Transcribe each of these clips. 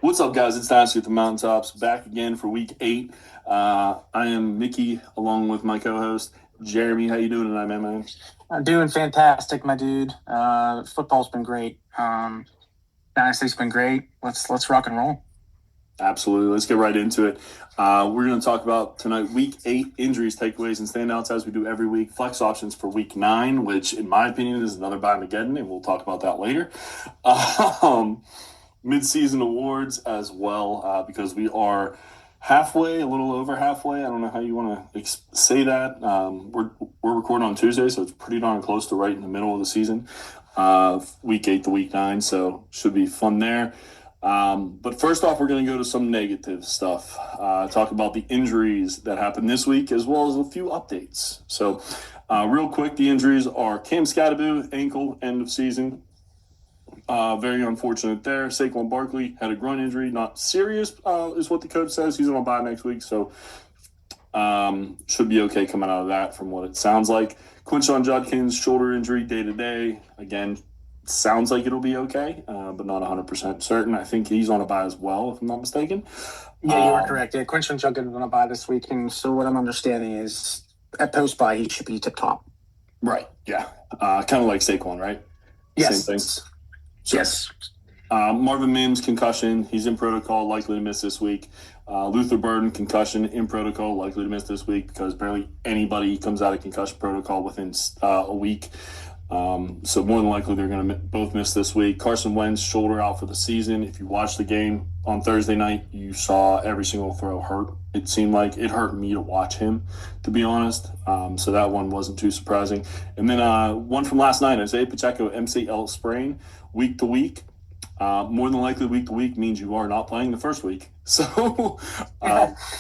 What's up, guys? It's Dynasty at the Mountaintops, back again for week 8. I am Mickey, along with my co-host, Jeremy. How you doing tonight, man? I'm doing fantastic, my dude. Football's been great. Dynasty's been great. Let's rock and roll. Absolutely. Let's get right into it. We're going to talk about tonight week 8 injuries, takeaways, and standouts as we do every week. Flex options for week 9, which in my opinion is another Buymageddon, and we'll talk about that later. Mid-season awards as well, because we are halfway, a little over halfway. I don't know how you want to say that. We're recording on Tuesday, so it's pretty darn close to right in the middle of the season, week 8 to week 9, so should be fun there. But first off, we're going to go to some negative stuff, talk about the injuries that happened this week, as well as a few updates. So real quick, the injuries are Cam Scatterbo, ankle, end of season. Very unfortunate there. Saquon Barkley had a groin injury, not serious, is what the coach says. He's on a bye next week, so should be okay coming out of that from what it sounds like. Quinshon Judkins, shoulder injury day to day. Again, sounds like it'll be okay, but not 100% certain. I think he's on a bye as well, if I'm not mistaken. Yeah, you are correct. Yeah, Quinshon Judkins is on a bye this week, and so what I'm understanding is at post-bye he should be tip-top. Right, yeah. Kind of like Saquon, right? Yes. Same thing. So, yes. Marvin Mims, concussion. He's in protocol, likely to miss this week. Luther Burden, concussion, in protocol, likely to miss this week because barely anybody comes out of concussion protocol within a week. So more than likely they're going to both miss this week. Carson Wentz, shoulder out for the season. If you watched the game on Thursday night, you saw every single throw hurt. It seemed like it hurt me to watch him, to be honest. So that one wasn't too surprising. And then one from last night, Isaiah Pacheco, MCL sprain, week to week. More than likely week to week means you are not playing the first week. So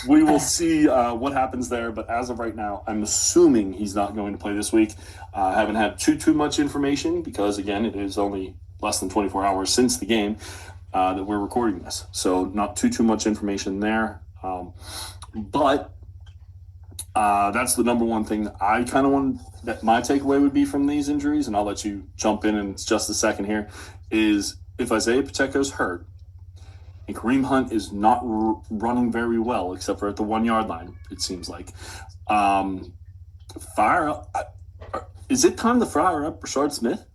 we will see what happens there. But as of right now, I'm assuming he's not going to play this week. I haven't had too much information because, again, it is only less than 24 hours since the game that we're recording this. So not too much information there. But that's the number one thing that I kind of want, that my takeaway would be from these injuries, and I'll let you jump in just a second here, is if Isaiah Pacheco's hurt and Kareem Hunt is not running very well, except for at the 1 yard line, it seems like, fire up. Is it time to fire up Rashard Smith?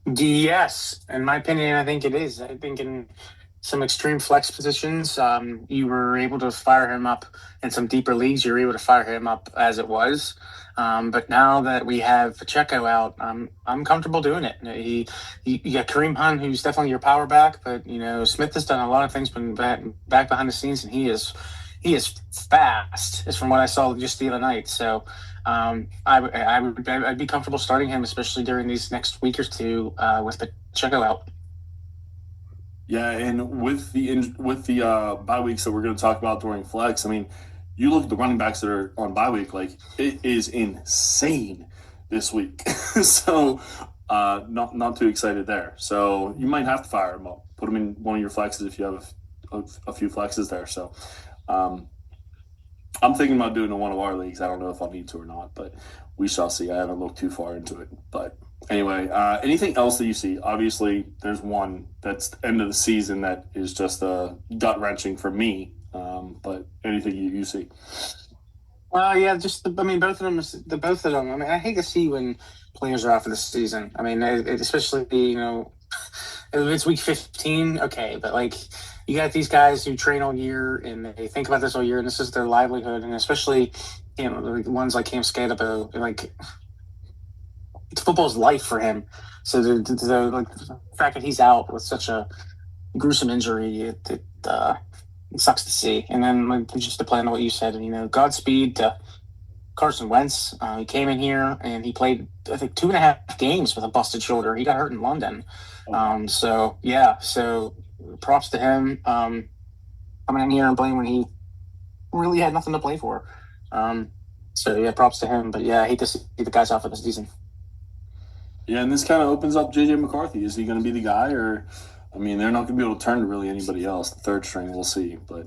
Yes, in my opinion, I think it is. I think in some extreme flex positions, you were able to fire him up. In some deeper leagues, you were able to fire him up as it was. But now that we have Pacheco out, I'm comfortable doing it. You got Kareem Hunt, who's definitely your power back, but Smith has done a lot of things back behind the scenes, and he is fast, is from what I saw just the other night. So I'd be comfortable starting him, especially during these next week or two with Pacheco out. Yeah, and with the bye weeks that we're going to talk about during flex, I mean, you look at the running backs that are on bye week, like it is insane this week. So not too excited there. So you might have to fire him up, put him in one of your flexes if you have a few flexes there. So I'm thinking about doing it in one of our leagues. I don't know if I'll need to or not, but we shall see. I haven't looked too far into it. But anyway, anything else that you see? Obviously, there's one that's the end of the season that is just gut-wrenching for me. But anything you see? Well, yeah, both of them. I mean, I hate to see when players are out for the season. I mean, especially if it's week 15, okay, but like you got these guys who train all year and they think about this all year, and this is their livelihood, and especially the ones like Cam Scatterbo, like it's football's life for him. So the fact that he's out with such a gruesome injury, it sucks to see. And then just to play on what you said, Godspeed to Carson Wentz. He came in here and he played, I think, 2.5 games with a busted shoulder. He got hurt in London. So props to him coming in here and playing when he really had nothing to play for. Props to him. But yeah, I hate to see the guys out for the season. Yeah, and this kind of opens up J.J. McCarthy. Is he going to be the guy, or I mean, they're not going to be able to turn to really anybody else. The third string, we'll see. But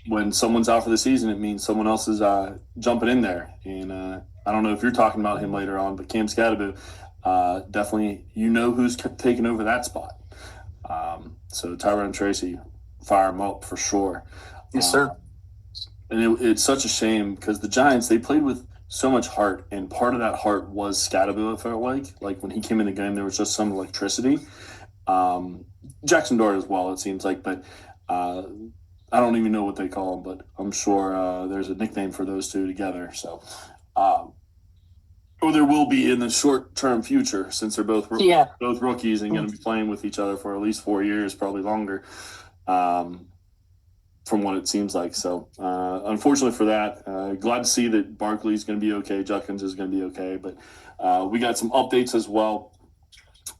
when someone's out for the season, it means someone else is jumping in there. And I don't know if you're talking about him later on, but Cam Scatterbo, definitely, who's taking over that spot. So Tyrone Tracy, fire him up for sure. Yes, sir. And it's such a shame because the Giants, they played with so much heart, and part of that heart was Scatterbill, it felt like. Like when he came in the game, there was just some electricity. Jackson Dart as well, it seems like, but I don't even know what they call him, but I'm sure there's a nickname for those two together. So, or there will be in the short-term future, since they're both rookies and going to be playing with each other for at least 4 years, probably longer. From what it seems like. So, unfortunately for that, glad to see that Barkley's going to be okay. Judkins is going to be okay. But we got some updates as well.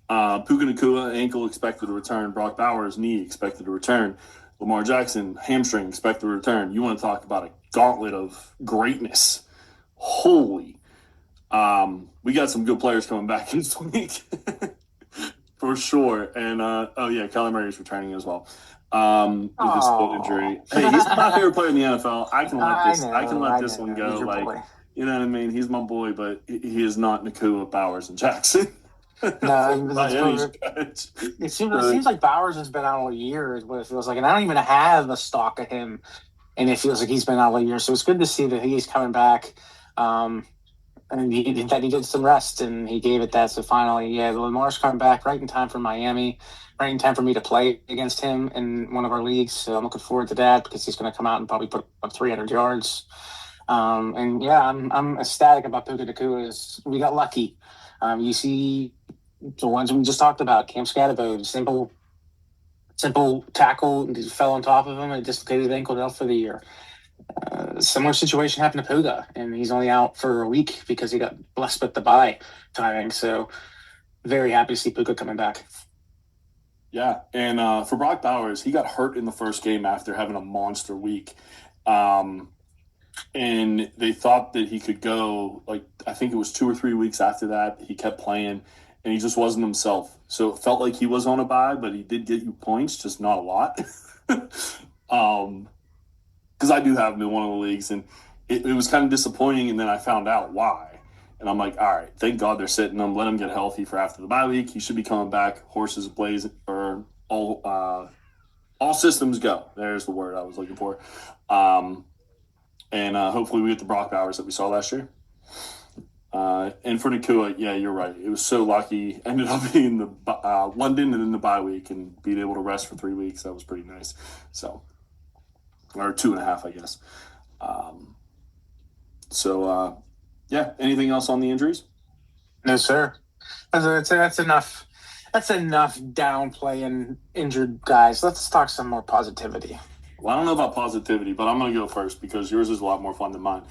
Puka Nacua, ankle expected to return. Brock Bowers, knee expected to return. Lamar Jackson, hamstring expected to return. You want to talk about a gauntlet of greatness. Holy. We got some good players coming back this week. For sure. And, Kyler Murray's returning as well. With this foot injury. Hey, he's my favorite player in the NFL. I can let this one go. Like, you know what I mean? He's my boy, but he is not Nacua, Bowers, and Jackson. No, it seems like Bowers has been out all year, is what it feels like. And I don't even have a stock of him, and it feels like he's been out all year. So it's good to see that he's coming back. And that he did some rest, and he gave it that. So finally, Lamar's coming back right in time for Miami, right in time for me to play against him in one of our leagues. So I'm looking forward to that because he's going to come out and probably put up 300 yards. I'm ecstatic about Puka Nacua. We got lucky. You see the ones we just talked about, Cam Scatterbo, simple tackle, and he fell on top of him and dislocated his ankle out for the year. Similar situation happened to Puga, and he's only out for a week because he got blessed with the bye timing. So very happy to see Puka coming back. Yeah, and for Brock Bowers, he got hurt in the first game after having a monster week. And they thought that he could go, like, I think it was 2 or 3 weeks after that. He kept playing, and he just wasn't himself. So it felt like he was on a bye, but he did get you points, just not a lot. Because I do have him in one of the leagues, and it was kind of disappointing, and then I found out why. And I'm like, all right, thank God they're sitting him. Let him get healthy for after the bye week. He should be coming back. Horses blazing, or all systems go. There's the word I was looking for. And hopefully we get the Brock Bowers that we saw last year. And for Nacua, yeah, you're right. It was so lucky. Ended up being the London and then the bye week and being able to rest for 3 weeks. That was pretty nice. So, or 2.5, I guess. Anything else on the injuries? No, sir. That's enough. That's enough downplaying injured guys. Let's talk some more positivity. Well, I don't know about positivity, but I'm going to go first because yours is a lot more fun than mine.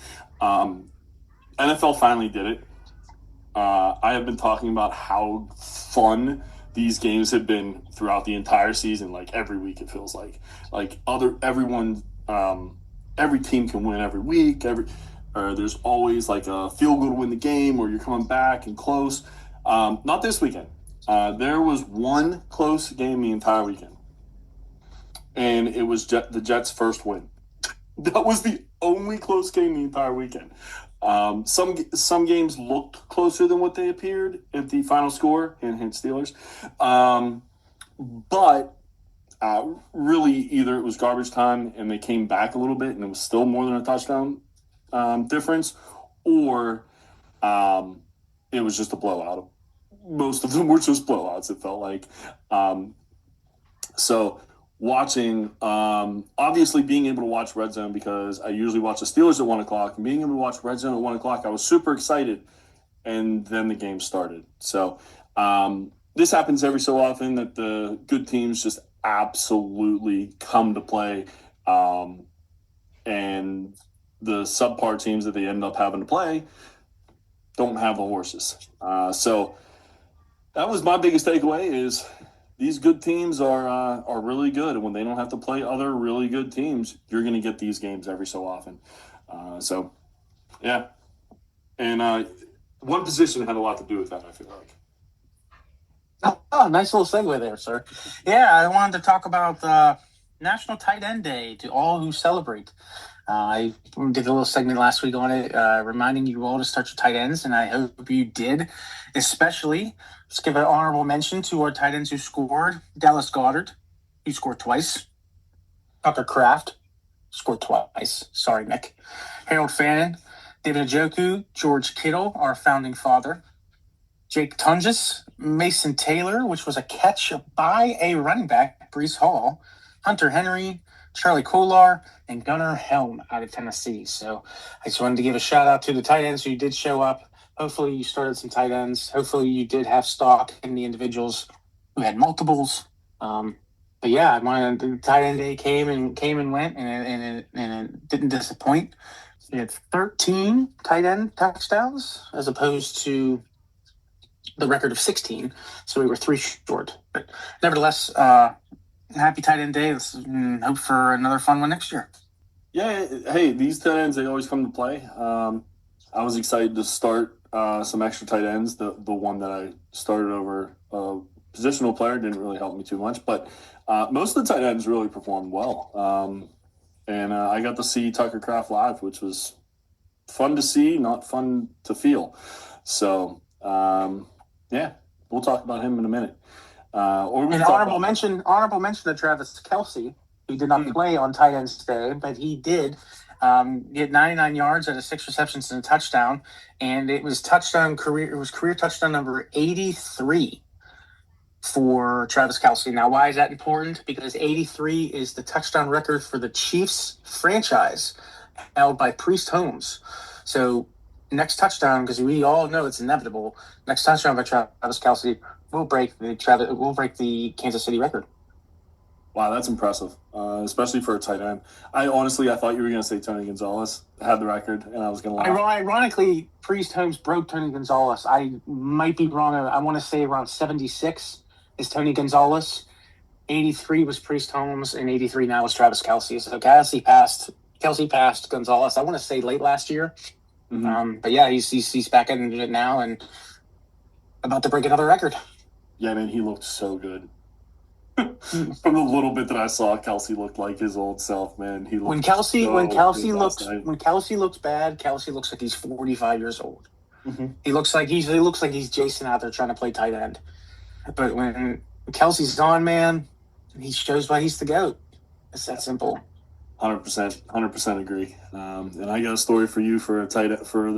NFL finally did it. I have been talking about how fun these games have been throughout the entire season. Like every week, it feels like every team can win every week. There's always like a field goal to win the game, or you're coming back and close. Not this weekend. There was one close game the entire weekend, and it was the Jets' first win. That was the only close game the entire weekend. Some games looked closer than what they appeared at the final score, hint Steelers. But really, either it was garbage time and they came back a little bit and it was still more than a touchdown difference, or it was just a blowout. Most of them were just blowouts, it felt like. So watching, obviously being able to watch Red Zone, because I usually watch the Steelers at 1 o'clock, and being able to watch Red Zone at 1 o'clock, I was super excited. And then the game started. So this happens every so often that the good teams just absolutely come to play. And the subpar teams that they end up having to play don't have the horses. So that was my biggest takeaway is these good teams are really good. And when they don't have to play other really good teams, you're going to get these games every so often. And one position had a lot to do with that, I feel like. Oh, nice little segue there, sir. Yeah, I wanted to talk about National Tight End Day to all who celebrate. I did a little segment last week on it, reminding you all to start your tight ends, and I hope you did. Especially, let's give an honorable mention to our tight ends who scored. Dallas Goedert, He scored twice. Tucker Kraft scored twice. Sorry, Nick. Harold Fannin, David Njoku, George Kittle, our founding father. Jake Tunges, Mason Taylor, which was a catch by a running back, Brees Hall, Hunter Henry, Charlie Kolar, and Gunnar Helm out of Tennessee. So I just wanted to give a shout out to the tight ends who did show up. Hopefully you started some tight ends. Hopefully you did have stock in the individuals who had multiples. But yeah, the tight end day came and went, and it didn't disappoint. We had 13 tight end touchdowns as opposed to the record of 16, so we were 3 short. But nevertheless, happy tight end day. Let's hope for another fun one next year. Yeah, hey, these tight ends, they always come to play. I was excited to start some extra tight ends. The one that I started over a positional player didn't really help me too much, but most of the tight ends really performed well. And I got to see Tucker Kraft live, which was fun to see, not fun to feel. So, yeah, we'll talk about him in a minute. Honorable mention to Travis Kelce, who did not play on tight ends today, but he did get 99 yards out of 6 receptions and a touchdown, and it was career touchdown number 83 for Travis Kelce. Now, why is that important? Because 83 is the touchdown record for the Chiefs franchise, held by Priest Holmes. So next touchdown, because we all know it's inevitable, next touchdown by Travis Kelce will break the Kansas City record. Wow, that's impressive, especially for a tight end. I thought you were going to say Tony Gonzalez had the record, and I was going to lie. Ironically, Priest Holmes broke Tony Gonzalez. I might be wrong. I want to say around 76 is Tony Gonzalez. 83 was Priest Holmes, and 83 now is Travis Kelce. So Kelce passed Gonzalez, I want to say late last year. Mm-hmm. But yeah, he's back into it now and about to break another record. Yeah, man, he looked so good. From the little bit that I saw, Kelce looked like his old self, man. When Kelce looks bad, Kelce looks like he's 45 years old. Mm-hmm. He looks like he's Jason out there trying to play tight end. But when Kelce's on, man, he shows why he's the GOAT. It's that simple. 100% agree. And I got a story for you for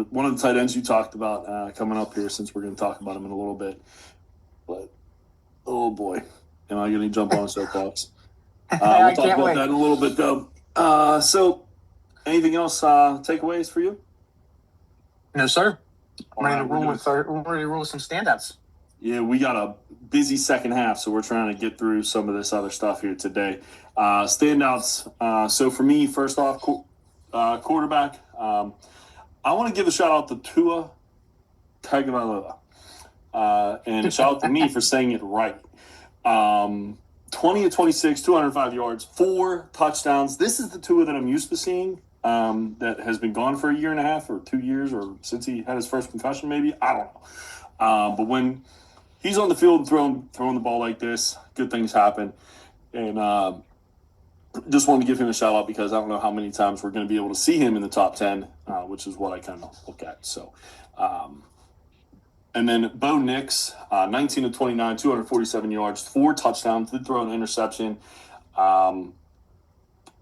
one of the tight ends you talked about coming up here, since we're going to talk about him in a little bit. But oh boy, am I going to jump on a soapbox? We'll talk about that in a little bit, though. So, anything else takeaways for you? No, sir. I'm ready to roll with some standouts. Yeah, we got a busy second half, so we're trying to get through some of this other stuff here today. Standouts. So for me, first off, quarterback. I want to give a shout out to Tua Tagovailoa, and a shout out to me for saying it right. 20 of 26, 205 yards, 4 touchdowns. This is the Tua that I'm used to seeing. That has been gone for a year and a half or 2 years, or since he had his first concussion, maybe. I don't know. But when he's on the field throwing the ball like this, good things happen. And just wanted to give him a shout out because I don't know how many times we're going to be able to see him in the top 10, which is what I kind of look at. So, and then Bo Nix, 19 of 29, 247 yards, 4 touchdowns, did throw an interception.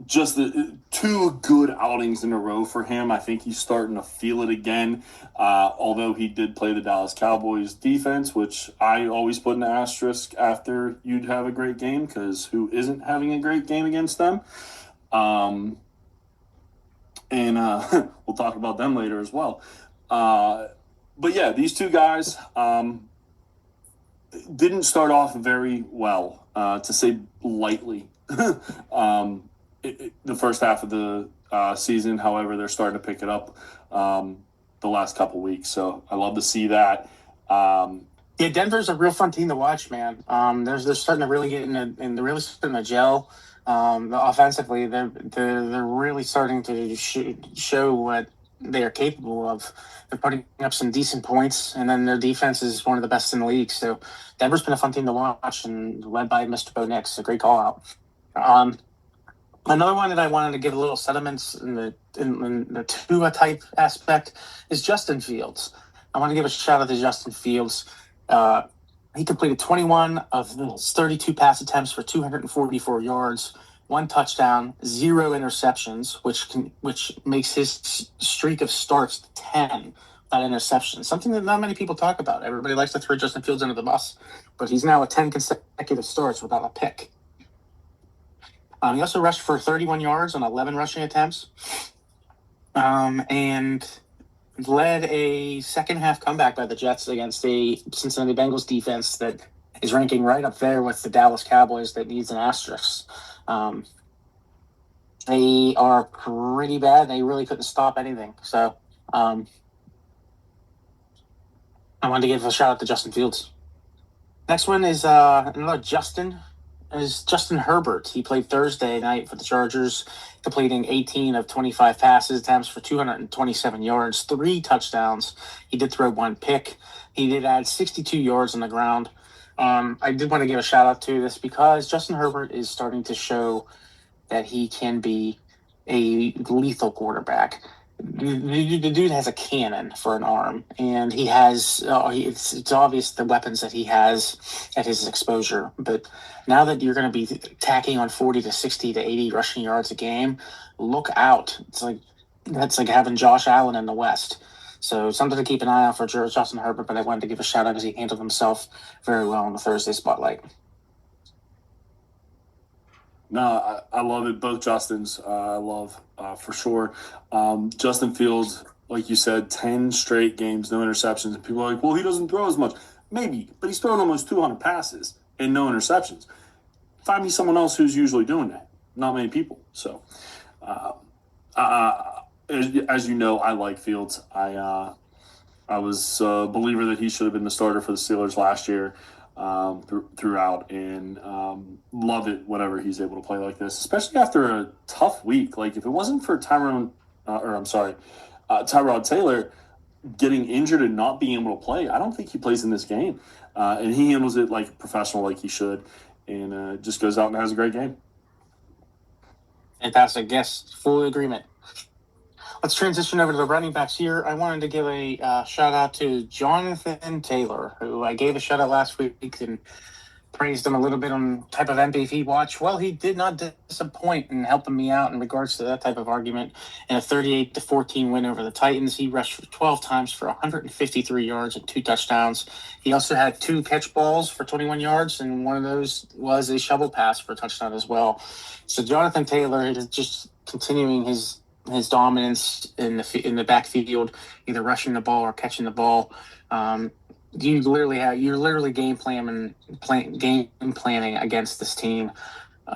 Just the 2 good outings in a row for him. I think he's starting to feel it again, although he did play the Dallas Cowboys defense, which I always put an asterisk after you'd have a great game, because who isn't having a great game against them? And we'll talk about them later as well. But yeah, these 2 guys didn't start off very well, to say lightly. The first half of the season, however, they're starting to pick it up the last couple weeks. So I love to see that. Yeah, Denver's a real fun team to watch, man. They're starting to really get they're really starting to gel. Offensively, they're really starting to show what they are capable of. They're putting up some decent points, and then their defense is one of the best in the league. So Denver's been a fun team to watch, and led by Mr. Bo Nix, a great call out. Another one that I wanted to give a little sentiments in the Tua type aspect is Justin Fields. I want to give a shout out to Justin Fields. He completed 21 of his 32 pass attempts for 244 yards, 1 touchdown, 0 interceptions, which makes his streak of starts 10 without interceptions. Something that not many people talk about. Everybody likes to throw Justin Fields under the bus, but he's now at 10 consecutive starts without a pick. He also rushed for 31 yards on 11 rushing attempts, and led a second-half comeback by the Jets against a Cincinnati Bengals defense that is ranking right up there with the Dallas Cowboys that needs an asterisk. They are pretty bad. They really couldn't stop anything. So I wanted to give a shout out to Justin Fields. Next one is another Justin Herbert. He played Thursday night for the Chargers, completing 18 of 25 passes attempts for 227 yards, 3 touchdowns. He did throw 1 pick. He did add 62 yards on the ground. I did want to give a shout out to this because Justin Herbert is starting to show that he can be a lethal quarterback. The dude has a cannon for an arm, and he has it's obvious the weapons that he has at his exposure. But now that you're going to be tacking on 40 to 60 to 80 rushing yards a game, look out. That's like having Josh Allen in the West. So something to keep an eye out for Justin Herbert, but I wanted to give a shout out because he handled himself very well in the Thursday spotlight. No, I love it. Both Justins, I love for sure. Justin Fields, like you said, 10 straight games, no interceptions. And people are like, well, he doesn't throw as much. Maybe, but he's thrown almost 200 passes and no interceptions. Find me someone else who's usually doing that. Not many people. So, as you know, I like Fields. I was a believer that he should have been the starter for the Steelers last year. Throughout, and love it whenever he's able to play like this, especially after a tough week. Like if it wasn't for Tyrod Taylor getting injured and not being able to play, I don't think he plays in this game. And he handles it like a professional, like he should, and just goes out and has a great game. Fantastic. Yes, full agreement. Let's transition over to the running backs here. I wanted to give a shout out to Jonathan Taylor, who I gave a shout out last week and praised him a little bit on type of MVP watch. Well, he did not disappoint in helping me out in regards to that type of argument. In a 38-14 win over the Titans, he rushed for 12 times for 153 yards and 2 touchdowns. He also had 2 catch balls for 21 yards, and one of those was a shovel pass for a touchdown as well. So Jonathan Taylor is just continuing his dominance in the backfield, either rushing the ball or catching the ball. You're literally game planning against this team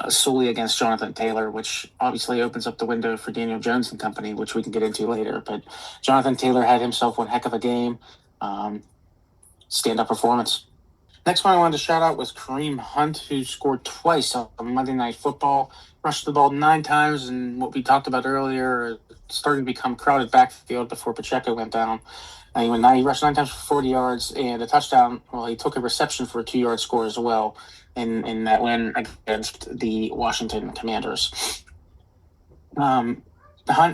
solely against Jonathan Taylor, which obviously opens up the window for Daniel Jones and company, which we can get into later. But Jonathan Taylor had himself one heck of a game, stand-up performance. Next one I wanted to shout out was Kareem Hunt, who scored twice on Monday Night Football, rushed the ball 9 times, and what we talked about earlier, starting to become crowded backfield before Pacheco went down. He rushed 9 times for 40 yards and a touchdown. Well, he took a reception for a 2-yard score as well in that win against the Washington Commanders. Hunt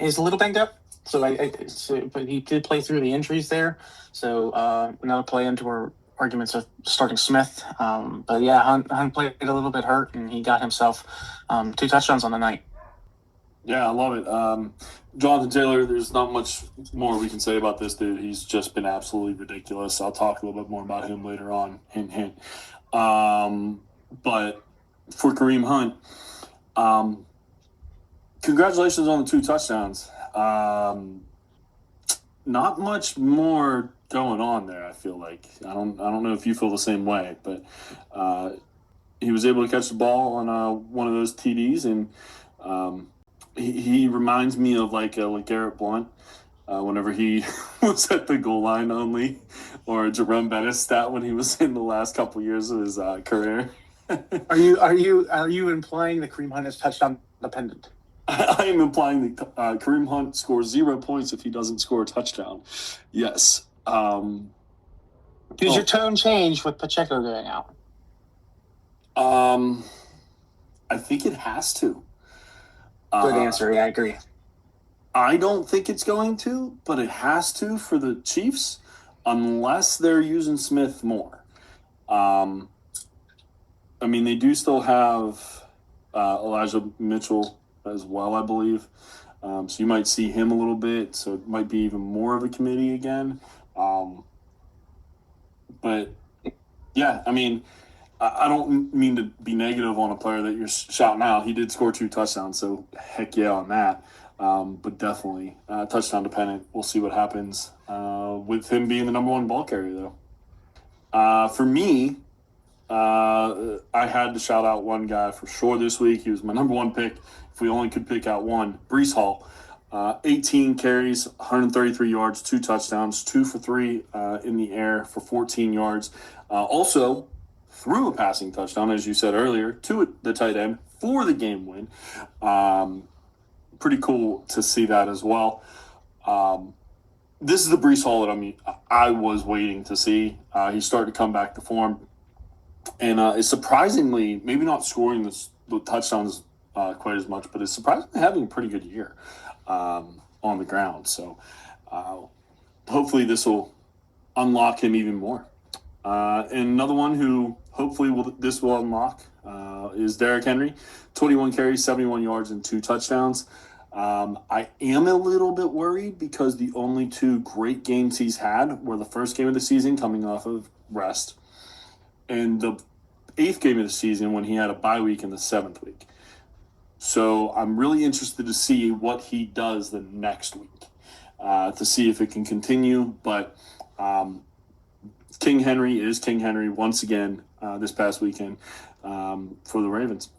is a little banged up, but he did play through the injuries there. So another play into our arguments of starting Smith. But yeah, Hunt played a little bit hurt, and he got himself 2 touchdowns on the night. Yeah, I love it. Jonathan Taylor, there's not much more we can say about this dude. He's just been absolutely ridiculous. I'll talk a little bit more about him later on. Hint, hint. But for Kareem Hunt, congratulations on the 2 touchdowns. Not much more going on there, I feel like. I don't know if you feel the same way, but he was able to catch the ball on one of those TDs, and he reminds me of like Garrett Blunt whenever he was at the goal line only, or Jerome Bettis stat when he was in the last couple years of his career. Are you implying that Kareem Hunt is touchdown dependent? I am implying that Kareem Hunt scores 0 points if he doesn't score a touchdown. Yes. Does your tone change with Pacheco going out? I think it has to. Good answer. Yeah, I agree. I don't think it's going to, but it has to for the Chiefs, unless they're using Smith more. I mean, they do still have Elijah Mitchell as well, I believe. So you might see him a little bit. So it might be even more of a committee again. But yeah, I mean, I don't mean to be negative on a player that you're shouting out. He did score 2 touchdowns, so heck yeah on that. But definitely touchdown dependent. We'll see what happens with him being the number 1 ball carrier, though. For me, I had to shout out one guy for sure this week. He was my number 1 pick. If we only could pick out one, Brees Hall. 18 carries, 133 yards, 2 touchdowns, 2 for 3 in the air for 14 yards. Also, threw a passing touchdown, as you said earlier, to the tight end for the game win. Pretty cool to see that as well. This is the Brees Hall that I was waiting to see. He started to come back to form. And is surprisingly, maybe not scoring the touchdowns quite as much, but is surprisingly having a pretty good year on the ground. So hopefully this will unlock him even more. And another one who hopefully this will unlock is Derrick Henry. 21 carries, 71 yards, and 2 touchdowns. I am a little bit worried because the only 2 great games he's had were the first game of the season coming off of rest and the 8th game of the season when he had a bye week in the 7th week. So I'm really interested to see what he does the next week to see if it can continue. But King Henry is King Henry once again this past weekend for the Ravens.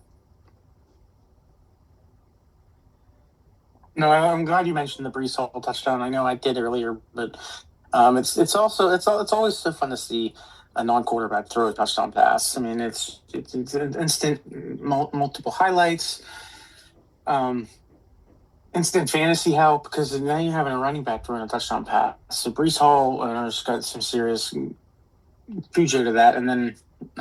No, I'm glad you mentioned the Brees Hall touchdown. I know I did earlier, but it's always so fun to see a non-quarterback throw a touchdown pass. I mean, it's an instant multiple highlights, instant fantasy help because now you're having a running back throwing a touchdown pass. So Brees Hall has got some serious future to that, and then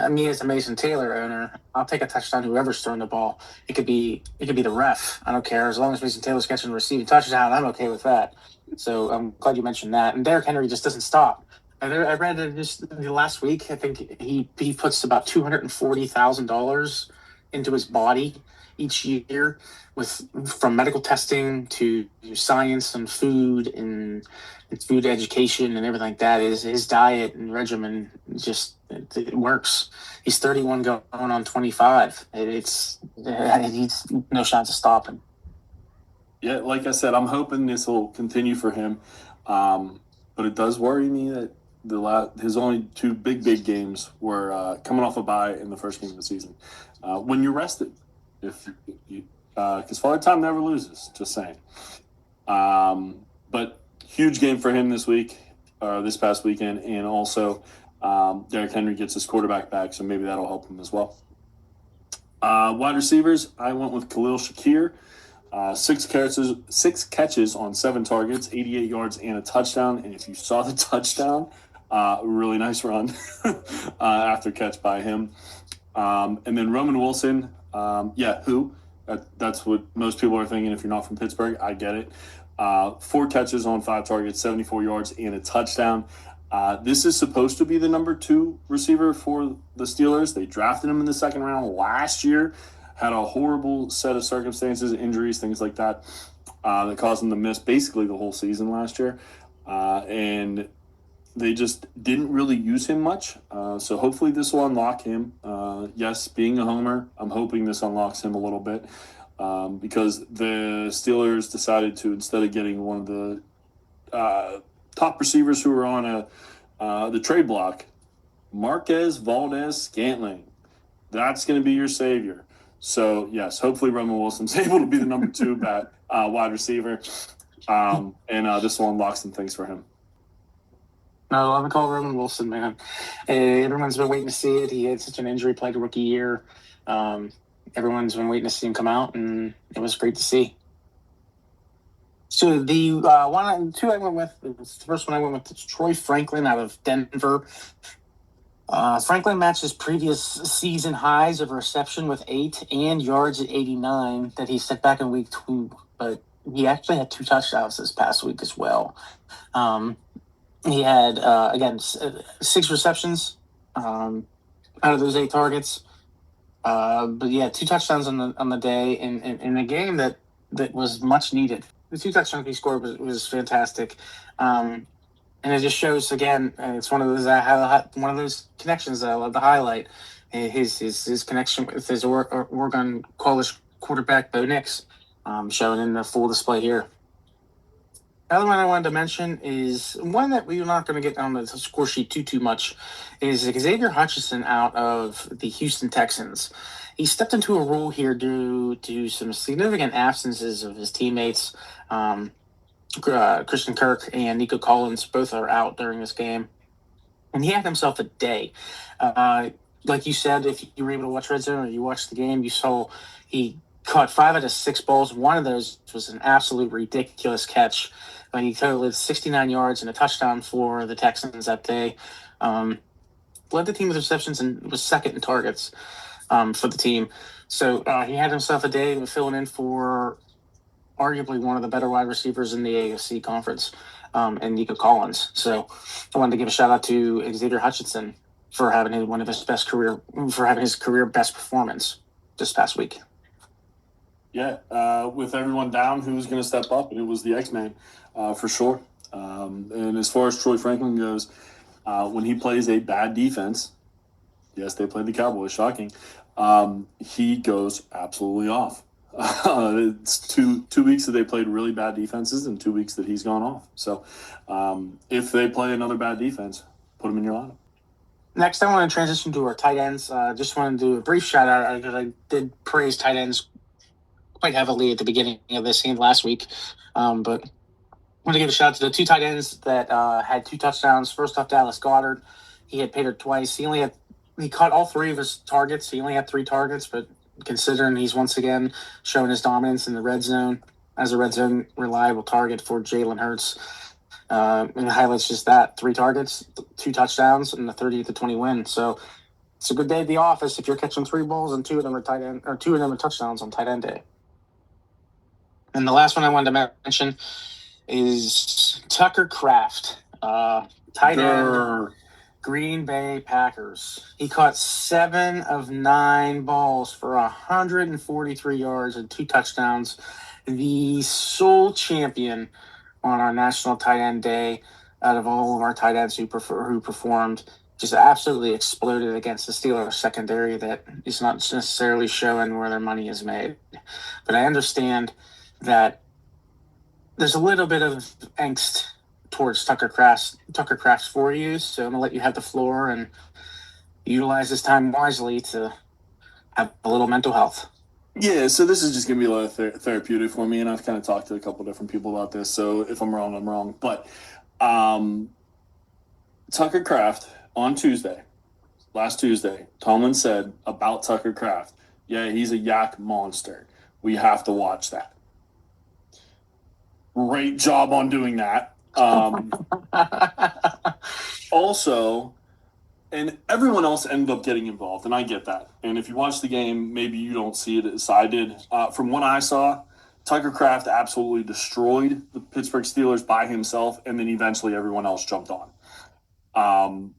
me as a Mason Taylor owner, I'll take a touchdown whoever's throwing the ball. It could be the ref. I don't care as long as Mason Taylor's catching and receiving touchdown. I'm okay with that. So I'm glad you mentioned that. And Derrick Henry just doesn't stop. I read just last week. I think he puts about $240,000 into his body each year, from medical testing to science and food and food education and everything like that. Is his diet and regimen just it works. He's 31 going on 25. He's no shot to stop him. Yeah, like I said, I'm hoping this will continue for him, but it does worry me that his only 2 big games were coming off a bye in the first game of the season. When you're rested, because Father Time never loses. Just saying. But huge game for him this past weekend, and also Derrick Henry gets his quarterback back, so maybe that'll help him as well. Wide receivers, I went with Khalil Shakir. 6 catches on 7 targets, 88 yards, and a touchdown. And if you saw the touchdown, really nice run after catch by him. And then Roman Wilson, that's what most people are thinking if you're not from Pittsburgh. I get it. 4 catches on 5 targets, 74 yards, and a touchdown. This is supposed to be the number 2 receiver for the Steelers. They drafted him in the 2nd round last year. Had a horrible set of circumstances, injuries, things like that, that caused him to miss basically the whole season last year. And they just didn't really use him much. So hopefully this will unlock him. Yes, being a homer, I'm hoping this unlocks him a little bit because the Steelers decided to, instead of getting one of the top receivers who were on the trade block, Marquez Valdez-Scantling. That's going to be your savior. So, yes, hopefully Roman Wilson's able to be the number 2 wide receiver, and this will unlock some things for him. No, I would call Roman Wilson, man. Everyone's been waiting to see it. He had such an injury, played a rookie year. Everyone's been waiting to see him come out, and it was great to see. So the 1 and 2 I went with, the first one I went with is Troy Franklin out of Denver. Franklin matched his previous season highs of reception with 8 and yards at 89 that he set back in week 2, but he actually had 2 touchdowns this past week as well. He had, 6 receptions, out of those 8 targets. But yeah, 2 touchdowns on the day in a game that was much needed. The 2 touchdowns he scored was fantastic. And it just shows again. It's one of those connections that I love to highlight. His connection with his Oregon College quarterback Bo Nix, shown in the full display here. Another one I wanted to mention is one that we're not going to get on the score sheet too much. Is Xavier Hutchinson out of the Houston Texans? He stepped into a role here due to some significant absences of his teammates. Christian Kirk and Nico Collins both are out during this game, and he had himself a day. Like you said, if you were able to watch Red Zone or you watched the game, you saw he caught 5 out of 6 balls. One of those was an absolute ridiculous catch. He totaled 69 yards and a touchdown for the Texans that day. Led the team with receptions and was second in targets for the team. So he had himself a day filling in for arguably one of the better wide receivers in the AFC conference, and Nico Collins. So I wanted to give a shout out to Xavier Hutchinson for having his career best performance this past week. Yeah, with everyone down, who's going to step up? And it was the X-Man, for sure. And as far as Troy Franklin goes, when he plays a bad defense, yes, they played the Cowboys, shocking, he goes absolutely off. It's two weeks that they played really bad defenses and 2 weeks that he's gone off. So if they play another bad defense, put him in your lineup. Next, I want to transition to our tight ends. Just want to do a brief shout out because I did praise tight ends quite heavily at the beginning of this game last week. But I want to give a shout out to the 2 tight ends that had 2 touchdowns. First off, Dallas Goedert. He had Pater twice. He caught all 3 of his targets. He only had 3 targets, but considering he's once again showing his dominance in the red zone as a red zone reliable target for Jalen Hurts. And it highlights just that 3 targets, 2 touchdowns, and a 30-20 win. So it's a good day at the office if you're catching 3 balls and 2 of them are tight end, or 2 of them are touchdowns on tight end day. And the last one I wanted to mention is Tucker Kraft, tight end, Green Bay Packers. He caught 7 of 9 balls for 143 yards and 2 touchdowns. The sole champion on our National Tight End Day out of all of our tight ends who performed, just absolutely exploded against the Steelers secondary that is not necessarily showing where their money is made. But I understand that there's a little bit of angst towards Tucker Kraft's for you, so I'm going to let you have the floor and utilize this time wisely to have a little mental health. Yeah, so this is just going to be a lot of therapeutic for me, and I've kind of talked to a couple different people about this, so if I'm wrong, I'm wrong. But Tucker Kraft on last Tuesday, Tomlin said about Tucker Kraft, yeah, he's a yak monster. We have to watch that. Great job on doing that. Also, and everyone else ended up getting involved, and I get that. And if you watch the game, maybe you don't see it as I did. From what I saw, Tucker Kraft absolutely destroyed the Pittsburgh Steelers by himself, and then eventually everyone else jumped on.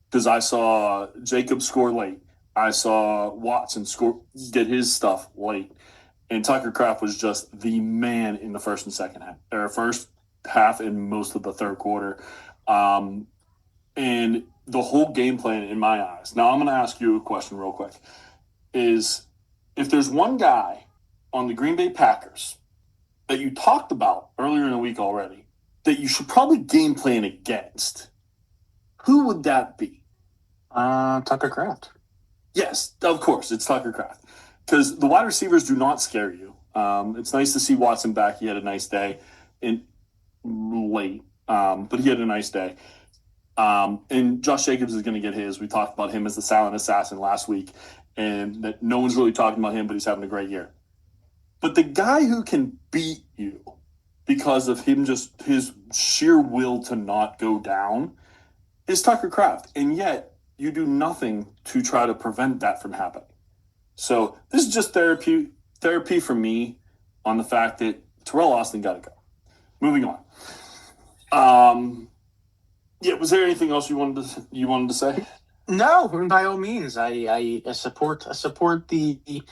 Because I saw Jacob score late. I saw Watson get his stuff late. And Tucker Kraft was just the man in the first and second half, or first half and most of the third quarter. And the whole game plan in my eyes. Now, I'm going to ask you a question real quick. Is if there's one guy on the Green Bay Packers that you talked about earlier in the week already that you should probably game plan against, who would that be? Tucker Kraft. Yes, of course, it's Tucker Kraft. Because the wide receivers do not scare you. It's nice to see Watson back. He had a nice day late, but he had a nice day. And Josh Jacobs is going to get his. We talked about him as the silent assassin last week, and that no one's really talking about him, but he's having a great year. But the guy who can beat you because of him just his sheer will to not go down is Tucker Kraft. And yet you do nothing to try to prevent that from happening. So this is just therapy for me on the fact that Terrell Austin got to go. Moving on. Yeah, was there anything else you wanted to say? No, by all means, I support the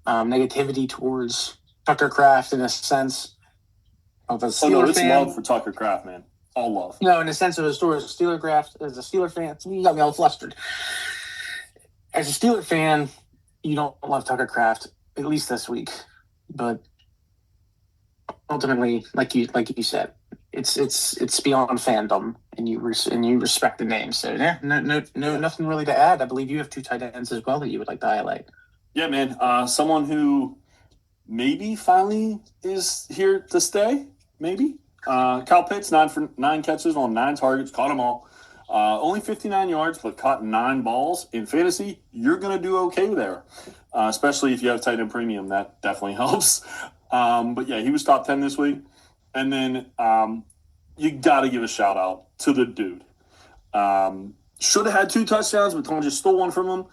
negativity towards Tucker Craft in a sense of a Oh no, Steeler it's fan. love for Tucker Craft, man. All love. No, in the sense of a Steeler Craft as a Steeler fan, you got me all flustered. As a Steeler fan, you don't love Tucker Craft, at least this week. But ultimately, like you said, it's beyond fandom, and you respect the name. So yeah, no, nothing really to add. I believe you have two tight ends as well that you would like to highlight. Yeah, man. Someone who maybe finally is here to stay. Maybe. Kyle Pitts, 9 catches on 9 targets, caught them all. Only 59 yards, but caught 9 balls. In fantasy, you're going to do okay there, especially if you have tight end premium. That definitely helps. But yeah, he was top 10 this week. And then you got to give a shout out to the dude. Should have had 2 touchdowns, but Tom just stole one from him.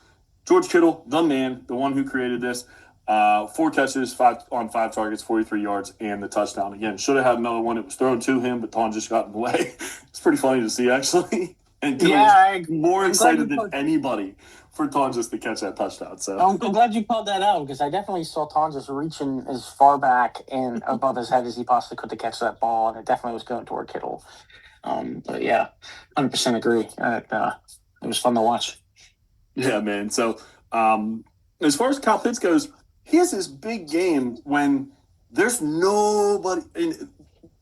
George Kittle, the man, the one who created this. 4 catches, 5 targets, 43 yards, and the touchdown. Again, should have had another one. It was thrown to him, but Ton just got in the way. It's pretty funny to see, actually. And Kittle was more excited than anybody for Ton just to catch that touchdown. So I'm glad you called that out, because I definitely saw Ton just reaching as far back and above his head as he possibly could to catch that ball, and it definitely was going toward Kittle. But yeah, 100% agree. It was fun to watch. Yeah, man. So as far as Kyle Pitts goes, he has this big game when there's nobody.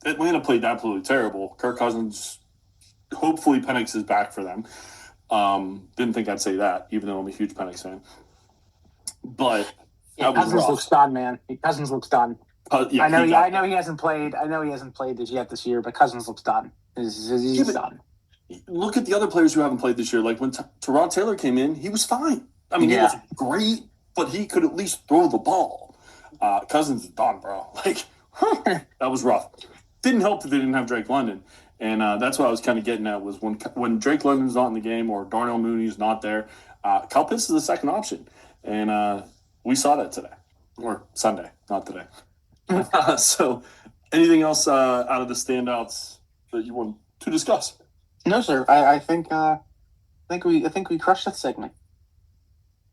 Atlanta played absolutely terrible. Kirk Cousins, hopefully Penix is back for them. Didn't think I'd say that, even though I'm a huge Penix fan. But yeah, Cousins looks done, man. Cousins looks done. Yeah, I know he hasn't played. I know he hasn't played yet this year, but Cousins looks done. He's done. Look at the other players who haven't played this year. Like when Tyrod Taylor came in, he was fine. I mean, he was great, but he could at least throw the ball. Cousins is done, bro. Like, that was rough. Didn't help that they didn't have Drake London. And that's what I was kind of getting at was when Drake London's not in the game or Darnell Mooney's not there, Kyle Pitts is the second option. And we saw that today. Or Sunday, not today. So anything else out of the standouts that you want to discuss? No, sir. I think we crushed that segment.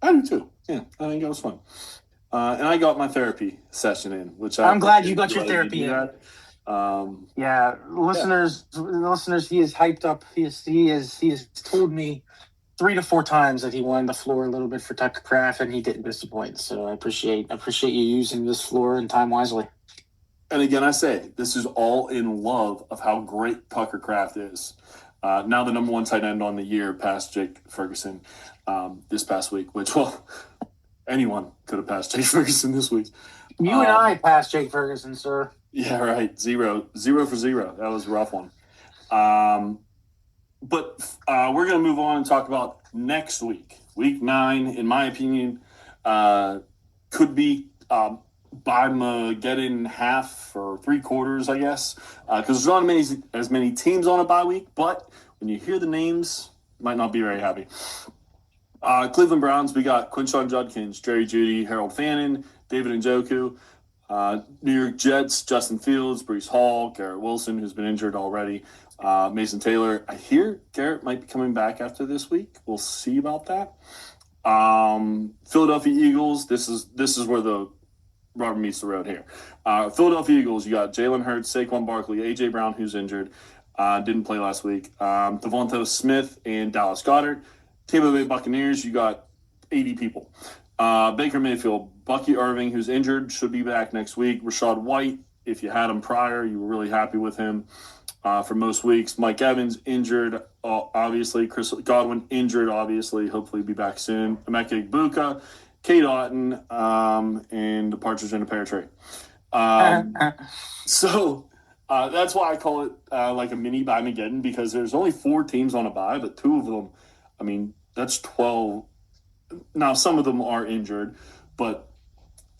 I do too. Yeah, I think it was fun. And I got my therapy session in, which I'm glad you got your therapy in. Listeners, he is hyped up. He has told me 3 to 4 times that he wanted the floor a little bit for Tucker Craft, and he didn't disappoint. So I appreciate you using this floor and time wisely. And again, I say this is all in love of how great Tucker Craft is. Now the number 1 tight end on the year, past Jake Ferguson this past week, which, well, anyone could have passed Jake Ferguson this week. You and I passed Jake Ferguson, sir. Yeah, right. 0 for 0. That was a rough one. But we're going to move on and talk about next week. Week 9, in my opinion, could be Biden half or 3/4, I guess, because there's not as many teams on a bye week. But when you hear the names, you might not be very happy. Cleveland Browns, we got Quinshon Judkins, Jerry Jeudy, Harold Fannin, David Njoku. New York Jets, Justin Fields, Breece Hall, Garrett Wilson, who's been injured already, Mason Taylor. I hear Garrett might be coming back after this week. We'll see about that. Philadelphia Eagles, this is where the rubber meets the road here. Philadelphia Eagles, you got Jalen Hurts, Saquon Barkley, A.J. Brown, who's injured, didn't play last week, Devonta Smith, and Dallas Goedert. Tampa Bay Buccaneers, you got 80 people. Baker Mayfield, Bucky Irving, who's injured, should be back next week. Rashad White, if you had him prior, you were really happy with him for most weeks. Mike Evans, injured, obviously. Chris Godwin, injured, obviously. Hopefully be back soon. Emeka Egbuka, Kate Otten, and the Partridge in a Pear Tree. So that's why I call it like a mini Bye-Mageddon, because there's only 4 teams on a bye, but 2 of them, I mean, that's 12. Now, some of them are injured, but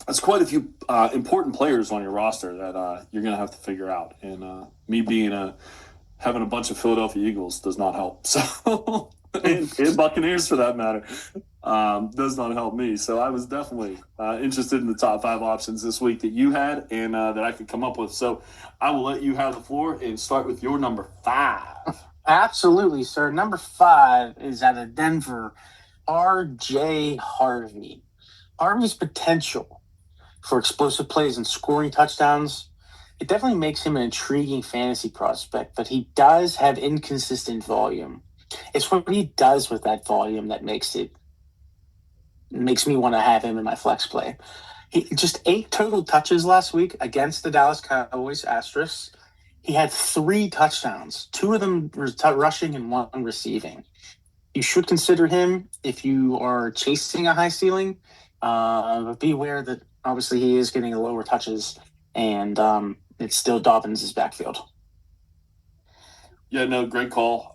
that's quite a few important players on your roster that you're going to have to figure out. And me having a bunch of Philadelphia Eagles does not help. So, and Buccaneers for that matter, does not help me. So I was definitely interested in the top 5 options this week that you had and that I could come up with. So I will let you have the floor and start with your number 5. Absolutely, sir. Number 5 is out of Denver, R.J. Harvey. Harvey's potential for explosive plays and scoring touchdowns, it definitely makes him an intriguing fantasy prospect, but he does have inconsistent volume. It's what he does with that volume that makes me want to have him in my flex play. He just 8 total touches last week against the Dallas Cowboys asterisk. He had 3 touchdowns, 2 of them rushing and 1 receiving. You should consider him if you are chasing a high ceiling. But be aware that obviously he is getting lower touches, and it's still Dobbins' backfield. Yeah, no, great call.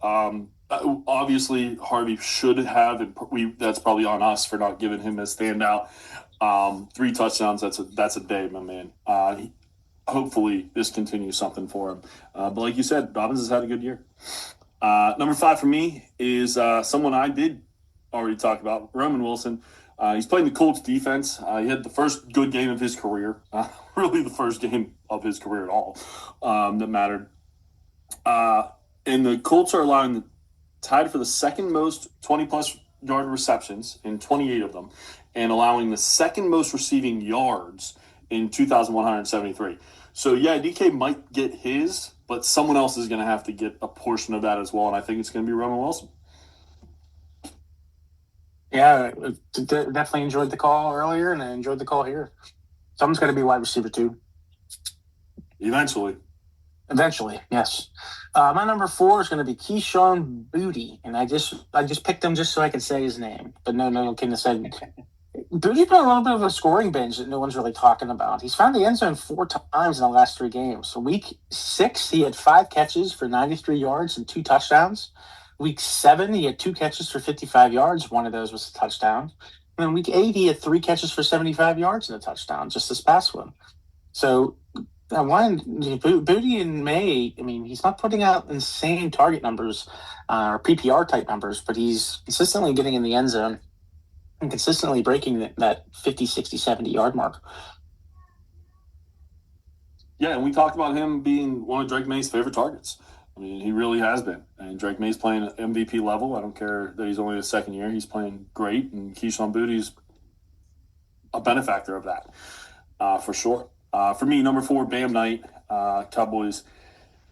Obviously, Harvey should have, and that's probably on us for not giving him a standout. 3 touchdowns, that's a day, my man. Hopefully, this continues something for him. But like you said, Dobbins has had a good year. Number 5 for me is someone I did already talk about, Roman Wilson. He's playing the Colts defense. He had the first good game of his career, really the first game of his career at all that mattered. And the Colts are allowing tied for the second most 20-plus yard receptions in 28 of them, and allowing the second most receiving yards in 2,173. So, yeah, DK might get his, but someone else is going to have to get a portion of that as well, and I think it's going to be Roman Wilson. Yeah, definitely enjoyed the call earlier, and I enjoyed the call here. Someone's going to be wide receiver too. Eventually, yes. My number 4 is going to be Keyshawn Boutte, and I just picked him just so I could say his name, but no can say. Boutte's been a little bit of a scoring binge that no one's really talking about. He's found the end zone 4 times in the last 3 games. So week 6, he had 5 catches for 93 yards and 2 touchdowns. Week 7, he had 2 catches for 55 yards. One of those was a touchdown. And then week 8, he had 3 catches for 75 yards and a touchdown, just this past one. So Boutte in May, I mean, he's not putting out insane target numbers or PPR type numbers, but he's consistently getting in the end zone and consistently breaking that 50, 60, 70-yard mark. Yeah, and we talked about him being one of Drake May's favorite targets. I mean, he really has been. And Drake May's playing at MVP level. I don't care that he's only his second year. He's playing great, and Keyshawn Boutte's a benefactor of that, for sure. For me, number 4, Bam Knight, Cowboys,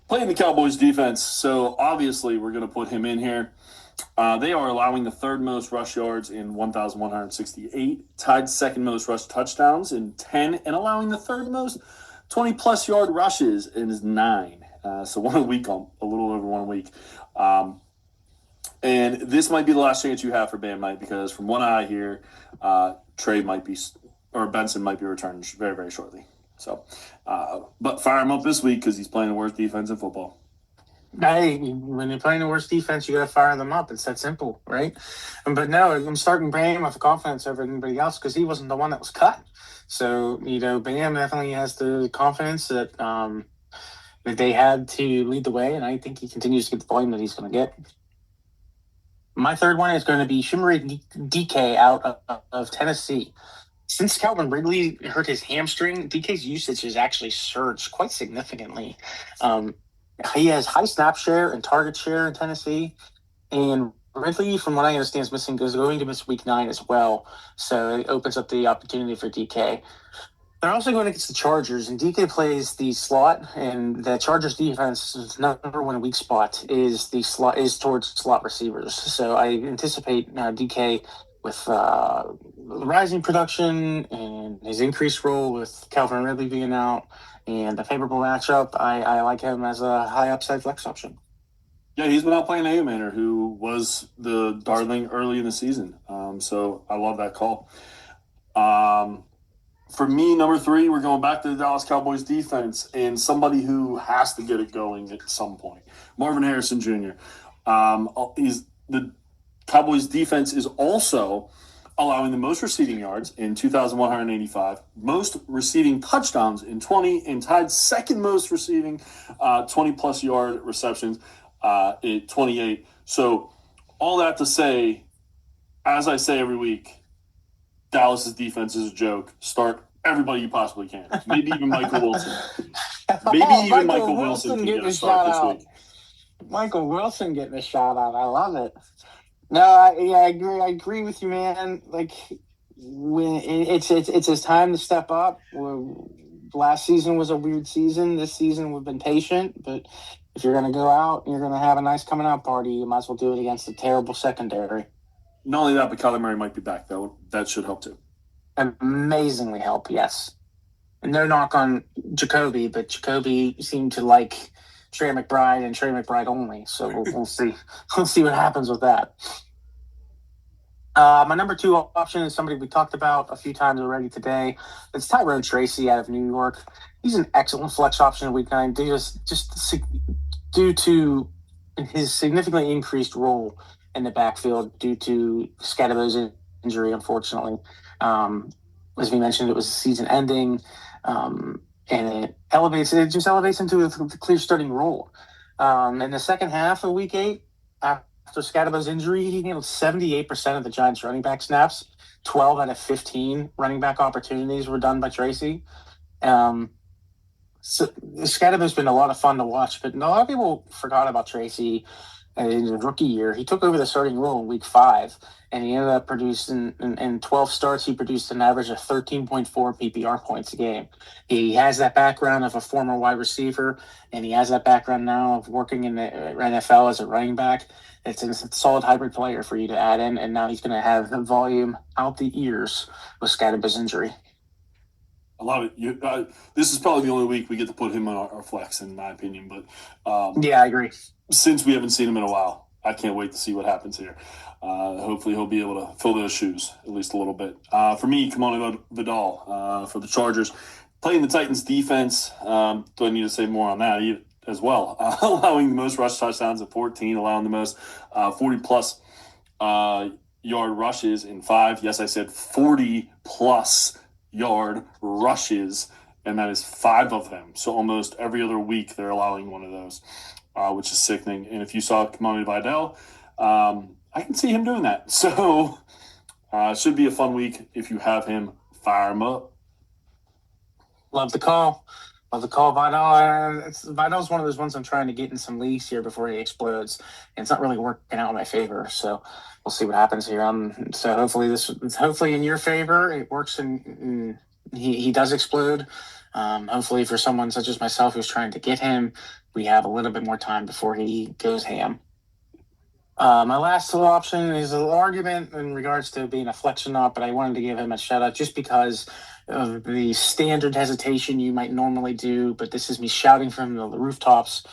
playing the Cowboys defense. So obviously we're going to put him in here. They are allowing the 3rd most rush yards in 1,168, tied 2nd most rush touchdowns in 10, and allowing the 3rd most 20-plus yard rushes in 9. So 1 a week, a little over 1 a week. And this might be the last chance you have for Bam Knight, because from what I hear, Trey might be, or Benson might be returned very, very shortly. So, but fire him up this week because he's playing the worst defense in football. Hey, when you're playing the worst defense, you got to fire them up. It's that simple, right? But no, I'm starting Bam with confidence over anybody else because he wasn't the one that was cut. So, Bam definitely has the confidence that that they had to lead the way, and I think he continues to get the volume that he's going to get. My 3rd one is going to be Shimmery DK out of Tennessee. Since Calvin Ridley hurt his hamstring, DK's usage has actually surged quite significantly. He has high snap share and target share in Tennessee, and Ridley, from what I understand, is going to miss week 9 as well. So it opens up the opportunity for DK. They're also going against the Chargers, and DK plays the slot, and the Chargers defense's number 1 weak spot is towards slot receivers. So I anticipate DK with rising production and his increased role with Calvin Ridley being out and a favorable matchup. I like him as a high upside flex option. Yeah, he's been out playing Ayumander, who was the darling early in the season. So I love that call. For me, number 3, we're going back to the Dallas Cowboys defense and somebody who has to get it going at some point. Marvin Harrison Jr. The Cowboys defense is also allowing the most receiving yards in 2,185, most receiving touchdowns in 20, and tied 2nd most receiving 20-plus yard receptions at 28. So all that to say, as I say every week, Dallas's defense is a joke. Start everybody you possibly can. Maybe even Michael Wilson. Maybe even Michael Wilson can get a start this week. Michael Wilson getting a shout out. I love it. No, I agree. I agree with you, man. Like when it's his time to step up. Last season was a weird season. This season we've been patient, but if you're going to go out, and you're going to have a nice coming out party. You might as well do it against a terrible secondary. Not only that, but Kyler Murray might be back. That should help too. Amazingly help, yes. No knock on Jacoby, but Jacoby seemed to like Trey McBride and Trey McBride only. So we'll see. We'll see what happens with that. My number two option is somebody we talked about a few times already today. It's Tyrone Tracy out of New York. He's an excellent flex option in Week 9, due to his significantly increased role in the backfield due to Scadabo's injury, unfortunately. As we mentioned, it was season-ending, and it just elevates into a clear starting role. In the second half of Week 8, after Scadabo's injury, he handled 78% of the Giants' running back snaps. 12 out of 15 running back opportunities were done by Tracy. So Scadabo's been a lot of fun to watch, but a lot of people forgot about Tracy in his rookie year. He took over the starting role in Week 5, and he ended up producing in 12 starts. He produced an average of 13.4 PPR points a game. He has that background of a former wide receiver, and he has that background now of working in the NFL as a running back. It's a solid hybrid player for you to add in, and now he's going to have the volume out the ears with Scadabo's injury. I love it. This is probably the only week we get to put him on our flex, in my opinion. But yeah, I agree. Since we haven't seen him in a while, I can't wait to see what happens here. Hopefully, he'll be able to fill those shoes at least a little bit. For me, Kamani Vidal for the Chargers, playing the Titans defense. Do I need to say more on that as well? Allowing the most rush touchdowns at 14, allowing the most 40-plus yard rushes in 5. Yes, I said 40-plus yard rushes, and that is 5 of them. So almost every other week they're allowing one of those, which is sickening. And if you saw Kamani Vidal, I can see him doing that. So it should be a fun week if you have him. Fire him up. Love the call. Vidal. Vidal's one of those ones I'm trying to get in some leagues here before he explodes, and it's not really working out in my favor. So we'll see what happens here. So hopefully in your favor, it works and he does explode. Hopefully for someone such as myself who's trying to get him, we have a little bit more time before he goes ham. My last little option is an argument in regards to being a flex or not, but I wanted to give him a shout out just because of the standard hesitation you might normally do, but this is me shouting from the rooftops.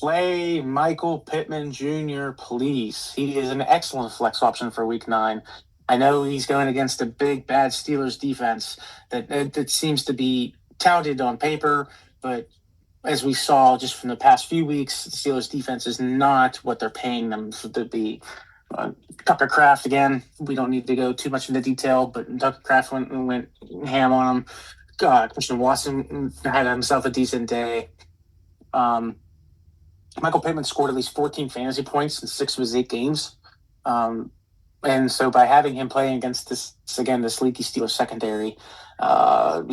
Play Michael Pittman Jr., please. He is an excellent flex option for Week 9. I know he's going against a big, bad Steelers defense that seems to be touted on paper, but as we saw just from the past few weeks, the Steelers defense is not what they're paying them to be. Tucker Kraft, again, we don't need to go too much into detail, but Tucker Kraft went ham on him. Christian Watson had himself a decent day. Michael Pittman scored at least 14 fantasy points in 6 of his 8 games. And so by having him playing against this leaky Steelers secondary,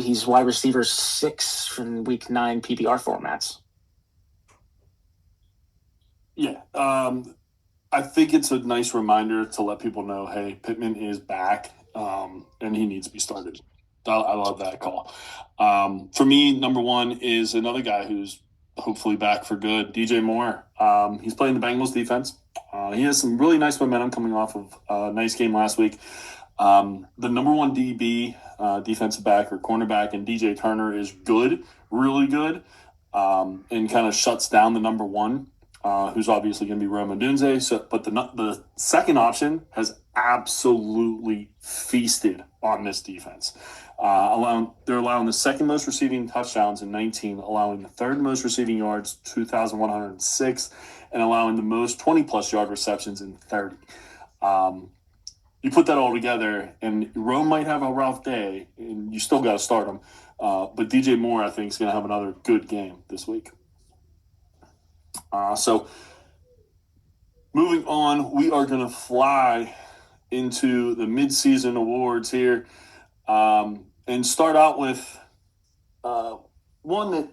he's wide receiver 6 from Week 9 PPR formats. Yeah. I think it's a nice reminder to let people know, hey, Pittman is back, and he needs to be started. I love that call. For me, number one is another guy who's hopefully back for good, DJ Moore. He's playing the Bengals defense. He has some really nice momentum coming off of a nice game last week. The number one DB, defensive back or cornerback, and DJ Turner is good, really good, and kind of shuts down the number one, who's obviously going to be Rome Odunze. So, but the second option has absolutely feasted on this defense. They're allowing the second most receiving touchdowns in 19, allowing the third most receiving yards, 2,106, and allowing the most 20-plus yard receptions in 30. You put that all together, and Rome might have a rough day, and you still got to start him. But DJ Moore, I think, is going to have another good game this week. So moving on, we are going to fly into the midseason awards here, and start out with one that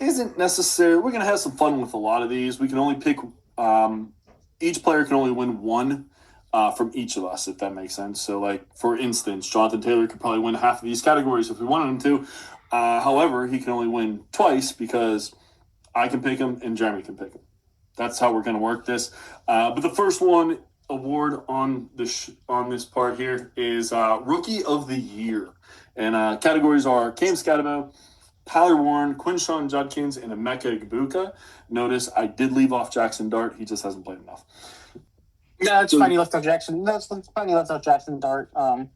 isn't necessary. We're gonna have some fun with a lot of these. We can only pick. Each player can only win one from each of us, if that makes sense. So, like for instance, Jonathan Taylor could probably win half of these categories if we wanted him to. However, he can only win twice because I can pick him and Jeremy can pick him. That's how we're going to work this. But the first one award on this part here is Rookie of the Year, and categories are Cam Scatabo, Tyler Warren, Quinshawn Judkins, and Emeka Egbuka. Notice I did leave off Jackson Dart. He just hasn't played enough. No, it's fine. You left out Jackson. That's fine. You left out Jackson Dart. I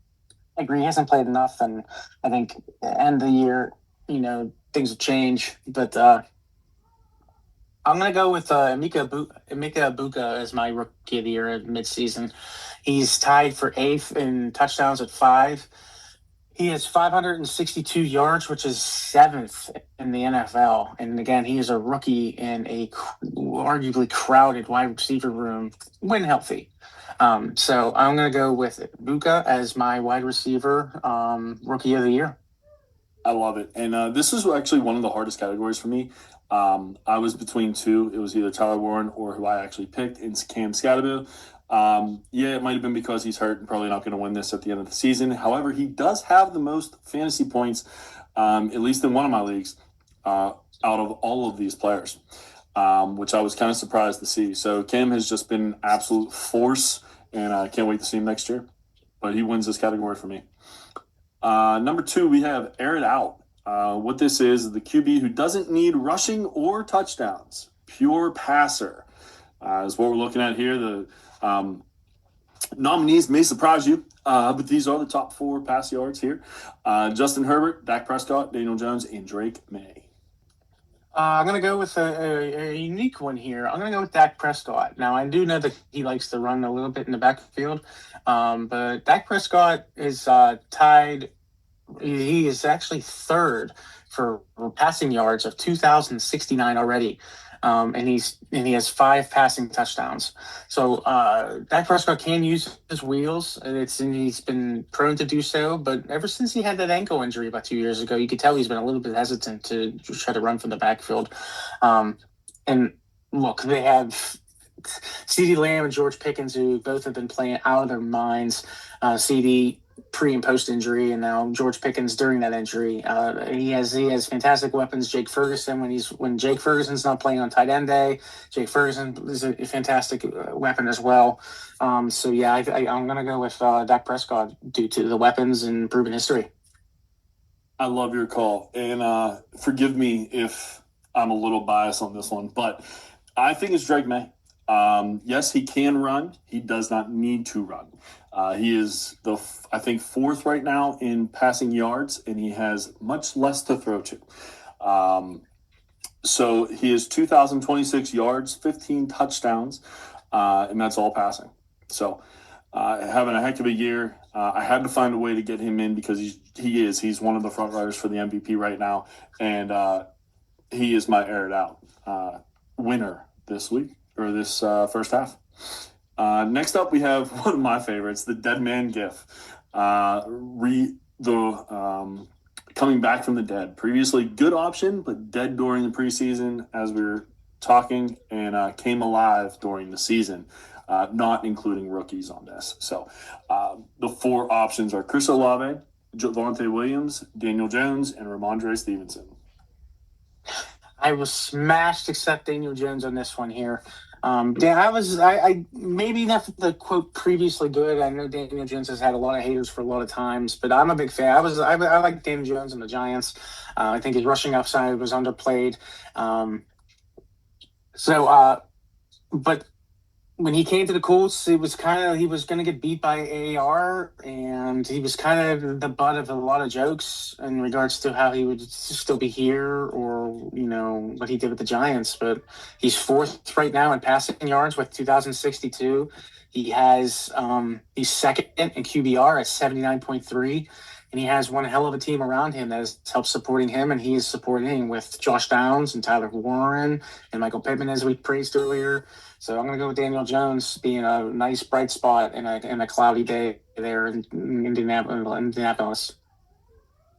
agree. He hasn't played enough, and I think end of the year, things will change. But I'm gonna go with Emeka Egbuka as my Rookie of the Year at midseason. He's tied for 8th in touchdowns at 5. He has 562 yards, which is 7th in the NFL. And again, he is a rookie in a arguably crowded wide receiver room when healthy. So I'm going to go with Buka as my wide receiver Rookie of the Year. I love it. And this is actually one of the hardest categories for me. I was between two. It was either Tyler Warren or who I actually picked in Cam Scatabo. Yeah, it might have been because he's hurt and probably not going to win this at the end of the season. However, he does have the most fantasy points, at least in one of my leagues, out of all of these players, which I was kind of surprised to see. So Cam has just been an absolute force, and I can't wait to see him next year. But he wins this category for me. Number 2, we have air it out. What this is the QB who doesn't need rushing or touchdowns, pure passer, is what we're looking at here. The nominees may surprise you, but these are the top 4 pass yards here. Justin Herbert, Dak Prescott, Daniel Jones, and Drake May. I'm going to go with a unique one here. I'm going to go with Dak Prescott. Now, I do know that he likes to run a little bit in the backfield, but Dak Prescott is tied. He is actually 3rd for passing yards of 2,069 already. And he has 5 passing touchdowns. So Dak Prescott can use his wheels. He's been prone to do so, but ever since he had that ankle injury about 2 years ago, you could tell he's been a little bit hesitant to try to run from the backfield. And look, they have CeeDee Lamb and George Pickens, who both have been playing out of their minds. CeeDee pre and post injury, and now George Pickens during that injury. He has fantastic weapons. Jake Ferguson, when Jake Ferguson's not playing on tight end day, Jake Ferguson is a fantastic weapon as well. So yeah, I'm gonna go with Dak Prescott due to the weapons and proven history. I love your call, and forgive me if I'm a little biased on this one, but I think it's Drake May. Yes, he can run. He does not need to run. He is I think 4th right now in passing yards, and he has much less to throw to. So he has 2,026 yards, 15 touchdowns, and that's all passing. So having a heck of a year. I had to find a way to get him in because he's one of the front runners for the MVP right now, and he is my aired out winner this week or this first half. Next up, we have one of my favorites, the Dead Man GIF. Coming back from the dead. Previously, good option, but dead during the preseason as we were talking, and came alive during the season, not including rookies on this. So the 4 options are Chris Olave, Javonte Williams, Daniel Jones, and Ramondre Stevenson. I was smashed except Daniel Jones on this one here. I maybe not the quote previously good. I know Daniel Jones has had a lot of haters for a lot of times, but I'm a big fan. I like Daniel Jones and the Giants. I think his rushing upside was underplayed. But when he came to the Colts, he was going to get beat by AR, and he was kind of the butt of a lot of jokes in regards to how he would still be here or, what he did with the Giants. But he's 4th right now in passing yards with 2,062. He's 2nd in QBR at 79.3. And he has one hell of a team around him that has helped supporting him, and he is supporting with Josh Downs and Tyler Warren and Michael Pittman, as we praised earlier. So I'm going to go with Daniel Jones being a nice bright spot in a cloudy day there in Indianapolis.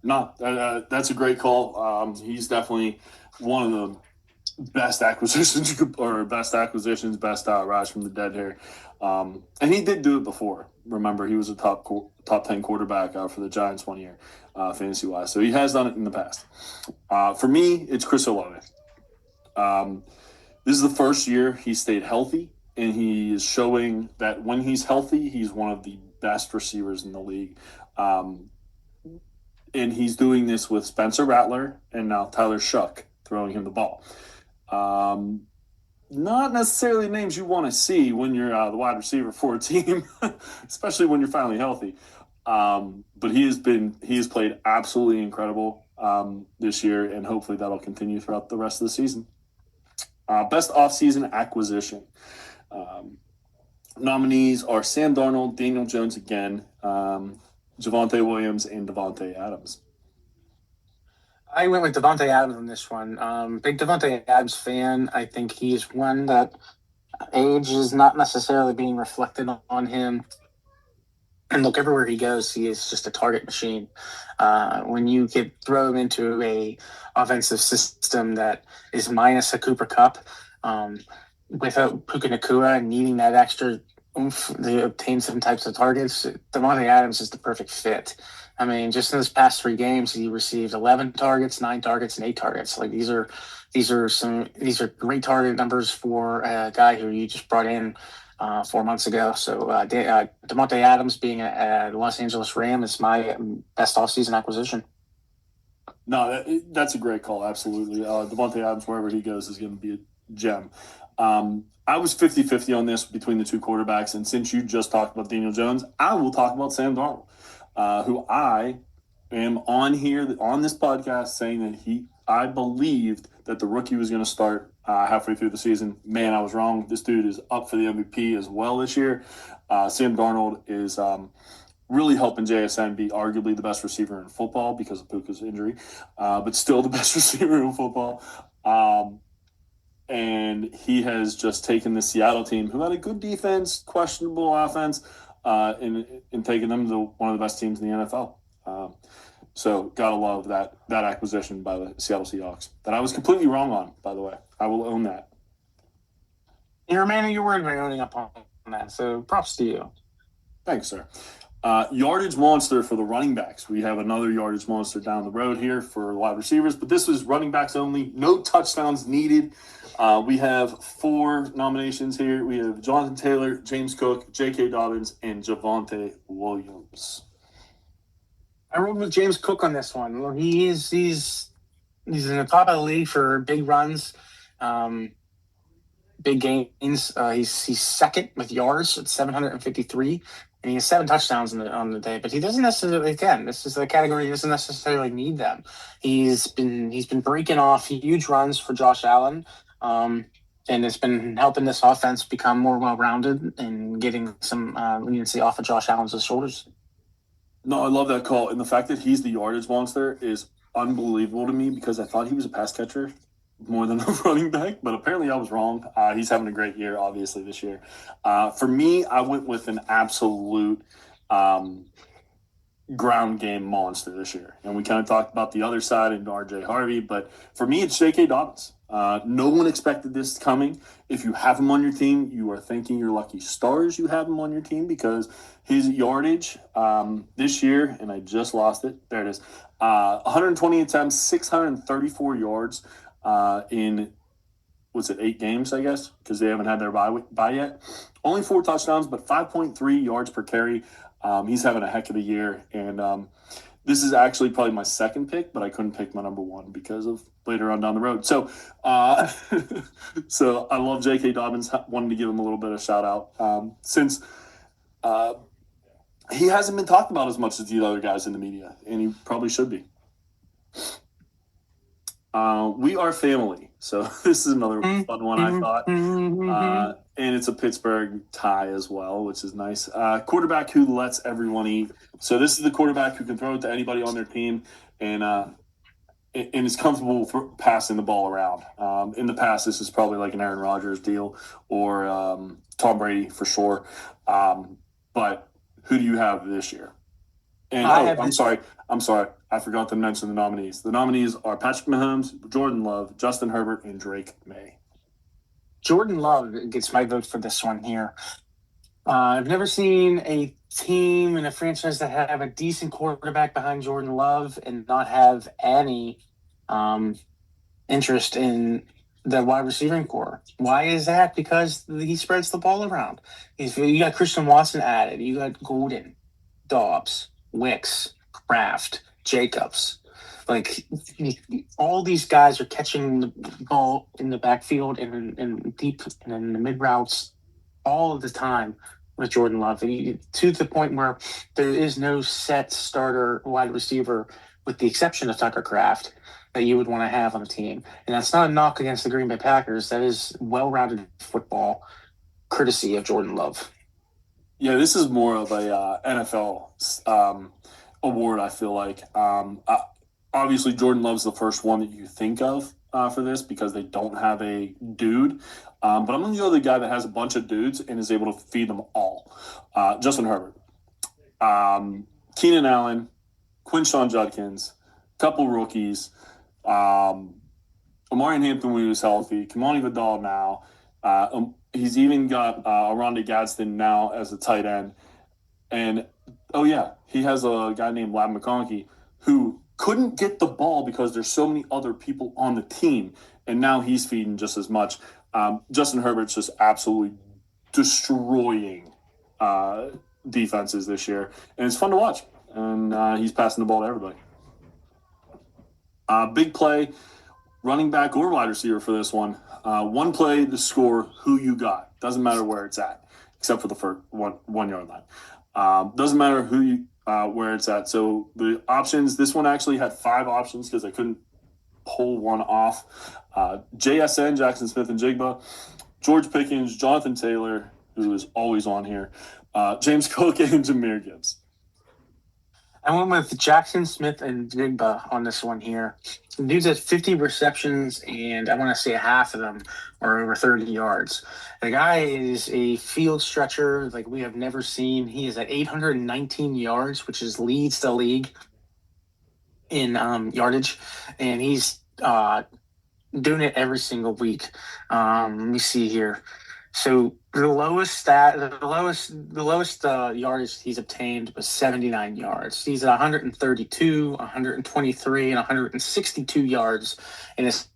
No, that's a great call. He's definitely one of the best acquisitions best rise from the dead here. And he did do it before. Remember, he was a top 10 quarterback for the Giants one year, fantasy wise. So he has done it in the past. For me, it's Chris Olave. Um, this is the first year he stayed healthy, and he is showing that when he's healthy, he's one of the best receivers in the league. Um, and he's doing this with Spencer Rattler and now Tyler Shuck throwing him the ball. Um, Not necessarily names you want to see when you're the wide receiver for a team, especially when you're finally healthy. But he has played absolutely incredible this year, and hopefully that'll continue throughout the rest of the season. Best offseason acquisition. Um, Nominees are Sam Darnold, Daniel Jones again, Javonte Williams, and Devontae Adams. I went with Devontae Adams on this one. Big Devontae Adams fan. I think he's one that age is not necessarily being reflected on him. And look, everywhere he goes, he is just a target machine. When you could throw him into a offensive system that is minus a Cooper Cup, without Puka Nakua and needing that extra oomph to obtain some types of targets, Devontae Adams is the perfect fit. I mean, just in his past 3 games, he received 11 targets, 9 targets, and 8 targets. Like these are great target numbers for a guy who you just brought in 4 months ago. So Devontae Adams being a Los Angeles Ram is my best offseason acquisition. No, that's a great call. Absolutely. Devontae Adams, wherever he goes, is going to be a gem. I was 50-50 on this between the two quarterbacks. And since you just talked about Daniel Jones, I will talk about Sam Darnold, who I am on here on this podcast saying that I believed that the rookie was going to start halfway through the season. Man, I was wrong. This dude is up for the MVP as well this year. Sam Darnold is really helping JSN be arguably the best receiver in football because of Puka's injury, but still the best receiver in football. And he has just taken the Seattle team, who had a good defense, questionable offense, and taken them to one of the best teams in the NFL. So gotta love that acquisition by the Seattle Seahawks that I was completely wrong on. By the way, I will own that. You're a man of your word by owning up on that. So props to you. Thanks, sir. Yardage monster for the running backs. We have another yardage monster down the road here for wide receivers, but this is running backs only. No touchdowns needed. We have 4 nominations here. We have Jonathan Taylor, James Cook, J.K. Dobbins, and Javonte Williams. I rolled with James Cook on this one. He's in the top of the league for big runs, big gains. He's second with yards at 753, and he has 7 touchdowns on the day. But he doesn't necessarily. Again, this is the category he doesn't necessarily need them. He's been breaking off huge runs for Josh Allen. And it's been helping this offense become more well-rounded and getting some leniency off of Josh Allen's shoulders. No, I love that call. And the fact that he's the yardage monster is unbelievable to me because I thought he was a pass catcher more than a running back, but apparently I was wrong. He's having a great year, obviously, this year. For me, I went with an absolute ground game monster this year. And we kind of talked about the other side and RJ Harvey, but for me, it's J.K. Dobbins. No one expected this coming. If you have him on your team, you are thanking your lucky stars you have him on your team because his yardage this year, and I just lost it. There it is. 120 attempts, 634 yards in, 8 games, I guess, because they haven't had their bye yet. Only 4 touchdowns, but 5.3 yards per carry. He's having a heck of a year, and this is actually probably my second pick, but I couldn't pick my number 1 because of later on down the road. So, so I love J.K. Dobbins. Wanted to give him a little bit of shout out since he hasn't been talked about as much as the other guys in the media, and he probably should be. We are family, so this is another fun one I thought. And it's a Pittsburgh tie as well, which is nice. Quarterback who lets everyone eat. So this is the quarterback who can throw it to anybody on their team and is comfortable passing the ball around. In the past, this is probably like an Aaron Rodgers deal or Tom Brady for sure. But who do you have this year? And I have I'm sorry. I'm sorry. I forgot to mention the nominees. The nominees are Patrick Mahomes, Jordan Love, Justin Herbert, and Drake May. Jordan Love gets my vote for this one here. I've never seen a team and a franchise that have a decent quarterback behind Jordan Love and not have any um, interest in the wide receiving core. Why is that? Because he spreads the ball around. You got Christian Watson added. You got Golden, Dobbs, Wicks, Kraft, Jacobs. Like all these guys are catching the ball in the backfield and deep and in the mid routes all of the time with Jordan Love, to the point where there is no set starter wide receiver, with the exception of Tucker Kraft, that you would want to have on the team. And that's not a knock against the Green Bay Packers. That is well-rounded football, courtesy of Jordan Love. Yeah, this is more of a NFL award, I feel like. Obviously, Jordan Love's the first one that you think of for this because they don't have a dude. But I'm going to go the guy that has a bunch of dudes and is able to feed them all. Justin Herbert, Keenan Allen, Quinshon Judkins, couple rookies, Omarion Hampton when he was healthy, Kamani Vidal now. He's even got Rondé Gadsden now as a tight end. And, oh, yeah, he has a guy named Lab McConkey who couldn't get the ball because there's so many other people on the team, and now he's feeding just as much. Justin Herbert's just absolutely destroying defenses this year, and it's fun to watch. And he's passing the ball to everybody. Big play, running back or wide receiver for this one. One play to score who you got. Doesn't matter where it's at, except for the first 1 yard line. Doesn't matter who you where it's at. So the options, this one actually had 5 options because I couldn't pull one off. JSN, Jackson Smith and Jigba, George Pickens, Jonathan Taylor, who is always on here, James Cook, and Jahmyr Gibbs. I went with Jackson Smith and Jigba on this one here. The dude's at 50 receptions, and I want to say half of them are over 30 yards. The guy is a field stretcher like we have never seen. He is at 819 yards, which leads the league in yardage, and he's doing it every single week. Let me see here. So the lowest yardage he's obtained was 79 yards. He's at 132, 123, and 162 yards in his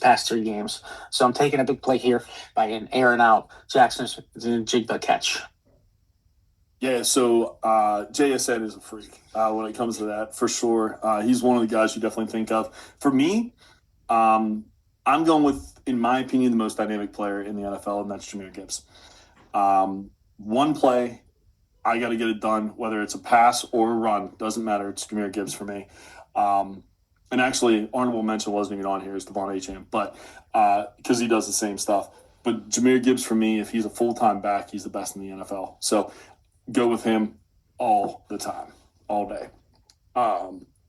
past 3 games. So I'm taking a big play here by an airing out Jackson's Jigba catch. Yeah, so JSN is a freak when it comes to that, for sure. He's one of the guys you definitely think of. For me, I'm going with, in my opinion, the most dynamic player in the NFL, and that's Jahmyr Gibbs. One play, I got to get it done, whether it's a pass or a run. Doesn't matter. It's Jahmyr Gibbs for me. And actually, honorable mention wasn't even on here is Devon Achane, but because he does the same stuff. But Jahmyr Gibbs for me, if he's a full-time back, he's the best in the NFL. So go with him all the time, all day.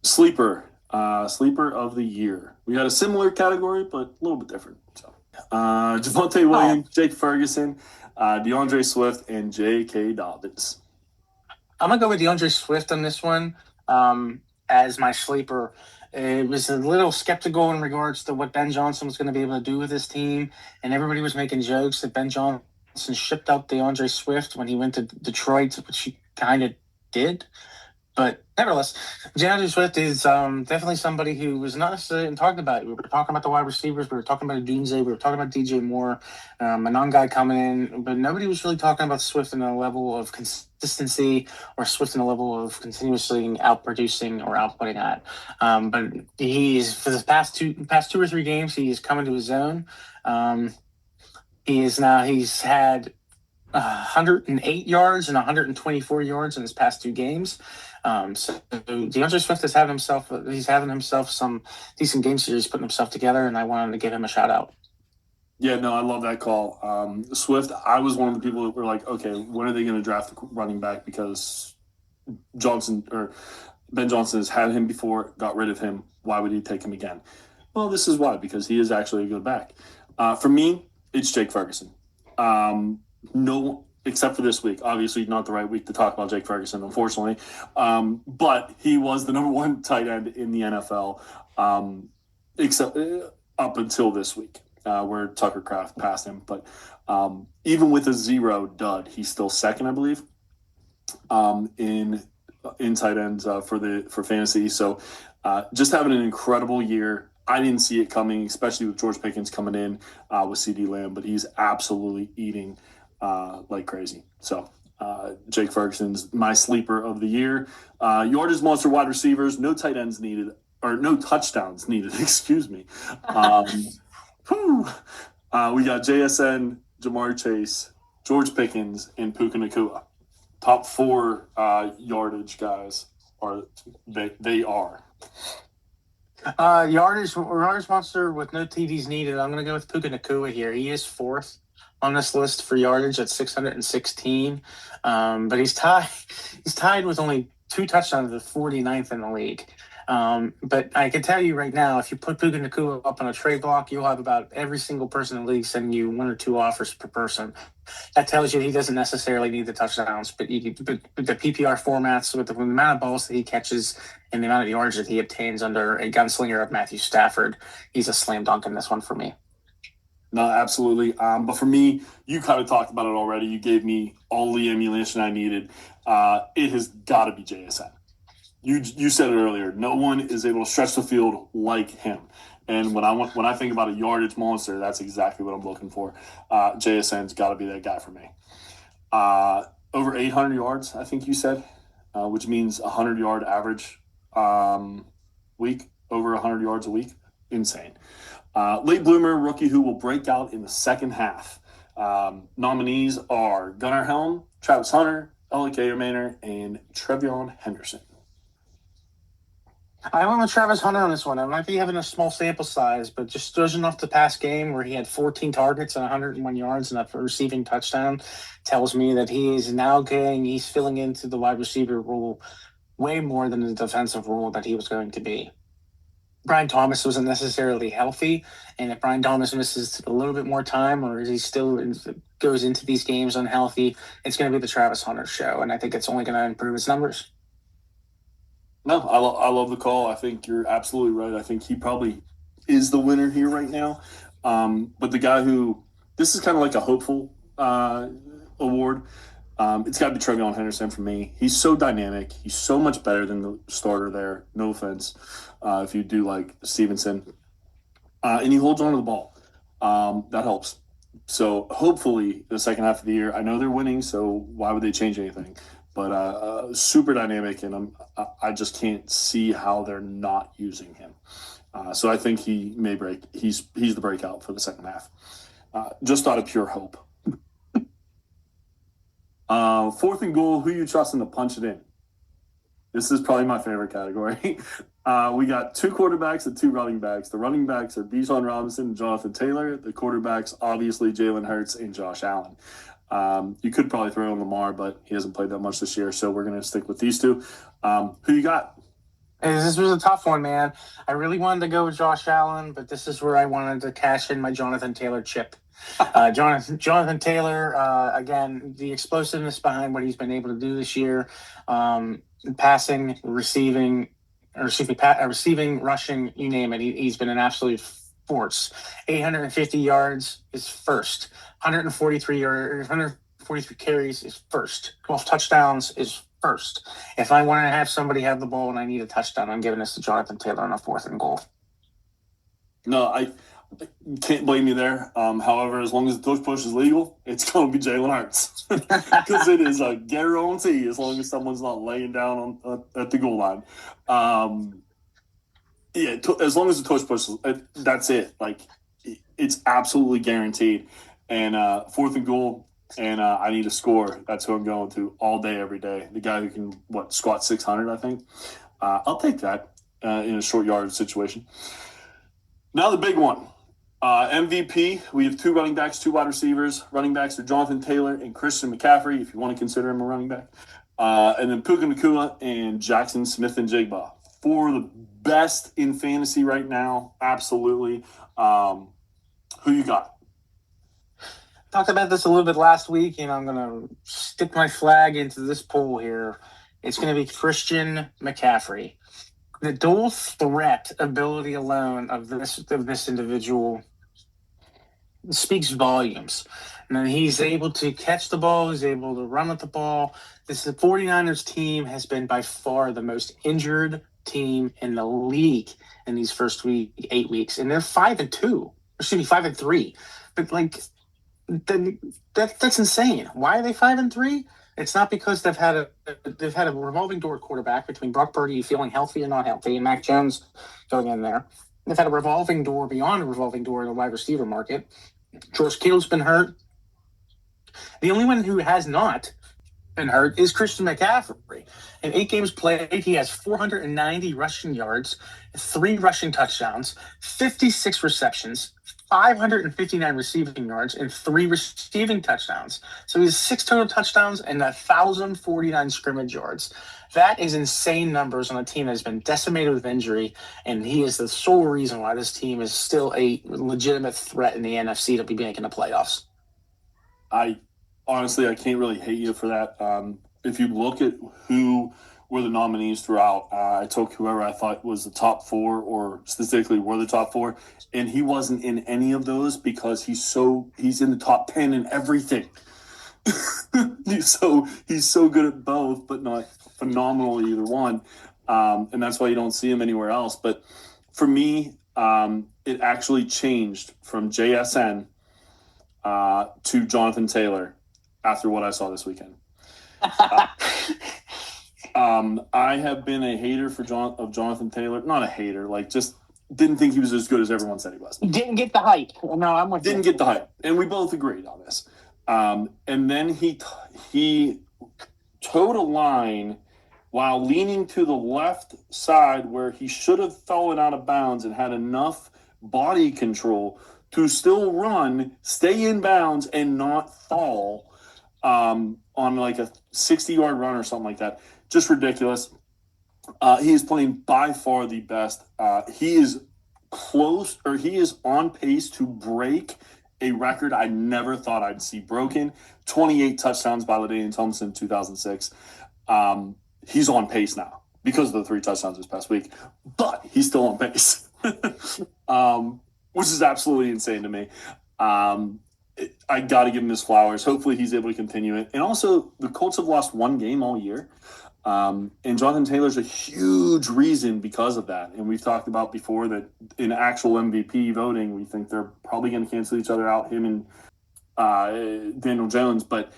Sleeper of the year. We had a similar category, but a little bit different. So, Javonte Williams, Jake Ferguson, DeAndre Swift, and J.K. Dobbins. I'm gonna go with DeAndre Swift on this one as my sleeper. It was a little skeptical in regards to what Ben Johnson was going to be able to do with his team, and everybody was making jokes that Ben Johnson shipped out DeAndre Swift when he went to Detroit, which he kind of did. But nevertheless, DeAndre Swift is definitely somebody who was not necessarily talking about it. We were talking about the wide receivers. We were talking about Doomsday. We were talking about DJ Moore, a non-guy coming in. But nobody was really talking about Swift in a level of consistency or Swift in a level of continuously outproducing or outputting at. But he's, for the past two or three games, he's come into his own. He's had 108 yards and 124 yards in his past 2 games. So DeAndre Swift is having himself some decent game series, putting himself together, and I wanted to give him a shout out. Yeah, no, I love that call. Swift, I was one of the people that were like, okay, when are they going to draft the running back? Because Ben Johnson has had him before, got rid of him. Why would he take him again? Well, this is why, because he is actually a good back. For me, it's Jake Ferguson. except for this week. Obviously, not the right week to talk about Jake Ferguson, unfortunately. But he was the number one tight end in the NFL, except up until this week, where Tucker Kraft passed him. But even with a 0 dud, he's still second, I believe, in tight ends for fantasy. So just having an incredible year. I didn't see it coming, especially with George Pickens coming in with CD Lamb, but he's absolutely eating like crazy. So Jake Ferguson's my sleeper of the year. Yardage monster wide receivers, no tight ends needed, or no touchdowns needed, excuse me. We got JSN, Jamar Chase, George Pickens, and Puka Nacua. Top 4 yardage guys are they are. Yardage monster with no TDs needed. I'm going to go with Puka Nacua here. He is 4th on this list for yardage at 616, but he's tied with only 2 touchdowns at 49th in the league. But I can tell you right now, if you put Puka Nacua up on a trade block, you'll have about every single person in the league sending you 1 or 2 offers per person. That tells you he doesn't necessarily need the touchdowns, but the PPR formats with the amount of balls that he catches and the amount of yards that he obtains under a gunslinger of Matthew Stafford, he's a slam dunk in this one for me. No, absolutely. But for me, you kind of talked about it already. You gave me all the ammunition I needed. It has got to be JSN. You said it earlier. No one is able to stretch the field like him. And when I think about a yardage monster, that's exactly what I'm looking for. JSN's got to be that guy for me. Over 800 yards, I think you said, which means 100-yard average week, over 100 yards a week. Insane. Late bloomer rookie who will break out in the second half. Nominees are Gunnar Helm, Travis Hunter, L.A.K. Manor, and Trevion Henderson. I went with Travis Hunter on this one. I might be having a small sample size, but just judging off the past game where he had 14 targets and 101 yards and a receiving touchdown tells me that he's filling into the wide receiver role way more than the defensive role that he was going to be. Brian Thomas wasn't necessarily healthy, and if Brian Thomas misses a little bit more time or he still goes into these games unhealthy, it's going to be the Travis Hunter show, and I think it's only going to improve his numbers. No, I love the call. I think you're absolutely right. I think he probably is the winner here right now. But the guy this is kind of like a hopeful award. It's got to be Trevion Henderson for me. He's so dynamic. He's so much better than the starter there. No offense if you do like Stevenson. And he holds on to the ball. That helps. So hopefully the second half of the year, I know they're winning, so why would they change anything? But super dynamic, and I just can't see how they're not using him. So I think he may break. He's the breakout for the second half. Just out of pure hope. 4th and goal, who you trusting to punch it in? This is probably my favorite category. We got 2 quarterbacks and 2 running backs. The running backs are Bijan Robinson and Jonathan Taylor. The quarterbacks, obviously, Jalen Hurts and Josh Allen. You could probably throw in Lamar, but he hasn't played that much this year, so we're going to stick with these 2. Who you got? This was a tough one, man. I really wanted to go with Josh Allen, but this is where I wanted to cash in my Jonathan Taylor chip. Jonathan Taylor, again, the explosiveness behind what he's been able to do this year, passing, receiving, rushing, you name it. He's been an absolute force. 850 yards is first. 143 carries is first. 12 touchdowns is first. If I want to have somebody have the ball and I need a touchdown, I'm giving this to Jonathan Taylor on a 4th and goal. No, I can't blame you there. However, as long as the tush push is legal, it's going to be Jalen Hurts because it is a guarantee as long as someone's not laying down at the goal line. As long as the tush push, that's it. Like it's absolutely guaranteed. And 4th and goal, and I need a score. That's who I'm going to all day, every day. The guy who can squat 600, I think. I'll take that in a short yard situation. Now the big one. MVP, we have 2 running backs, 2 wide receivers. Running backs are Jonathan Taylor and Christian McCaffrey, if you want to consider him a running back. And then Puka Nacua and Jackson Smith-Njigba. 4 of the best in fantasy right now, absolutely. Who you got? talked about this a little bit last week, and I'm going to stick my flag into this poll here. It's going to be Christian McCaffrey. The dual threat ability alone of this individual speaks volumes. And then he's able to catch the ball, he's able to run with the ball. This 49ers team has been by far the most injured team in the league in these first 8 weeks, and they're 5-2. Excuse me, 5-3. But like, that's insane. Why are they 5-3? It's not because they've had a revolving door quarterback between Brock Purdy feeling healthy and not healthy, and Mac Jones going in there. They've had a revolving door beyond a revolving door in the wide receiver market. George Kittle's been hurt. The only one who has not been hurt is Christian McCaffrey. In 8 games played, he has 490 rushing yards, 3 rushing touchdowns, 56 receptions, 559 receiving yards, and 3 receiving touchdowns. So he has 6 total touchdowns and 1,049 scrimmage yards. That is insane numbers on a team that has been decimated with injury, and he is the sole reason why this team is still a legitimate threat in the NFC to be making the playoffs. Honestly, I can't really hate you for that. If you look at who were the nominees throughout, I took whoever I thought was the top 4 or specifically were the top 4, and he wasn't in any of those because he's in the top 10 in everything. he's so good at both, but not phenomenal either one. And that's why you don't see him anywhere else. But for me, it actually changed from JSN to Jonathan Taylor after what I saw this weekend. I have been a hater of Jonathan Taylor. Not a hater, like just didn't think he was as good as everyone said he was. Didn't get the hype. No, I'm with you. Didn't get the hype, and we both agreed on this. And then he towed a line while leaning to the left side where he should have fallen out of bounds and had enough body control to still run, stay in bounds, and not fall on like a 60-yard run or something like that. Just ridiculous. He is playing by far the best. He is on pace to break a record I never thought I'd see broken. 28 touchdowns by LaDainian Tomlinson in 2006. He's on pace now because of the 3 touchdowns this past week, but he's still on pace, which is absolutely insane to me. I got to give him his flowers. Hopefully he's able to continue it. And also, the Colts have lost 1 game all year. And Jonathan Taylor's a huge reason because of that. And we've talked about before that in actual MVP voting, we think they're probably going to cancel each other out, him and Daniel Jones. But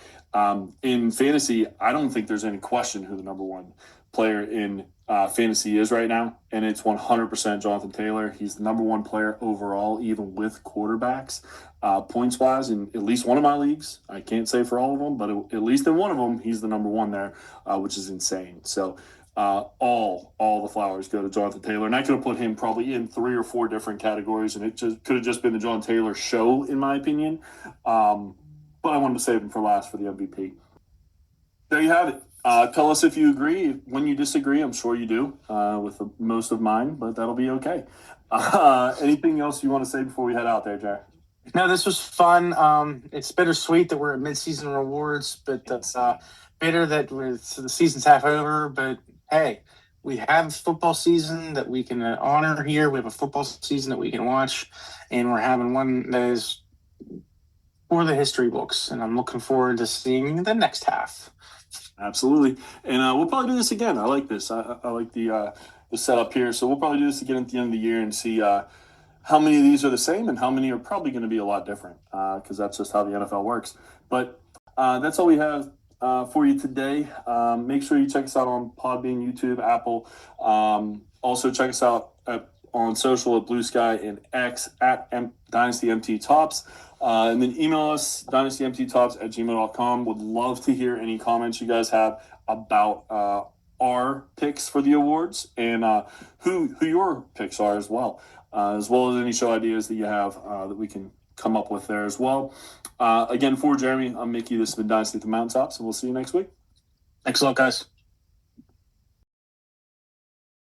in fantasy, I don't think there's any question who the number 1 player in fantasy is right now. And it's 100% Jonathan Taylor. He's the number 1 player overall, even with quarterbacks. Points-wise, in at least one of my leagues. I can't say for all of them, but at least in one of them, he's the number 1 there, which is insane. So all the flowers go to Jonathan Taylor. And I could have put him probably in 3 or 4 different categories, and it just could have just been the John Taylor show, in my opinion. But I wanted to save him for last for the MVP. There you have it. Tell us if you agree. When you disagree, I'm sure you do with most of mine, but that'll be okay. Anything else you want to say before we head out there, Jared? No, this was fun. It's bittersweet that we're at mid-season rewards, but that's bitter that the season's half over. But hey, we have football season that we can honor here. We have a football season that we can watch, and we're having one that is for the history books. And I'm looking forward to seeing the next half. Absolutely, and we'll probably do this again. I like this. I like the setup here. So we'll probably do this again at the end of the year and see how many of these are the same and how many are probably going to be a lot different because that's just how the NFL works. But that's all we have for you today. Make sure you check us out on Podbean, YouTube, Apple. Also check us out on social at Blue Sky and X at dynastymttops. And then email us, dynastymttops@gmail.com. Would love to hear any comments you guys have about our picks for the awards and who your picks are as well as any show ideas that you have that we can come up with there as well. Again, for Jeremy, I'm Mickey. This has been Dynasty at the Mountaintops, and we'll see you next week. Thanks a lot, guys.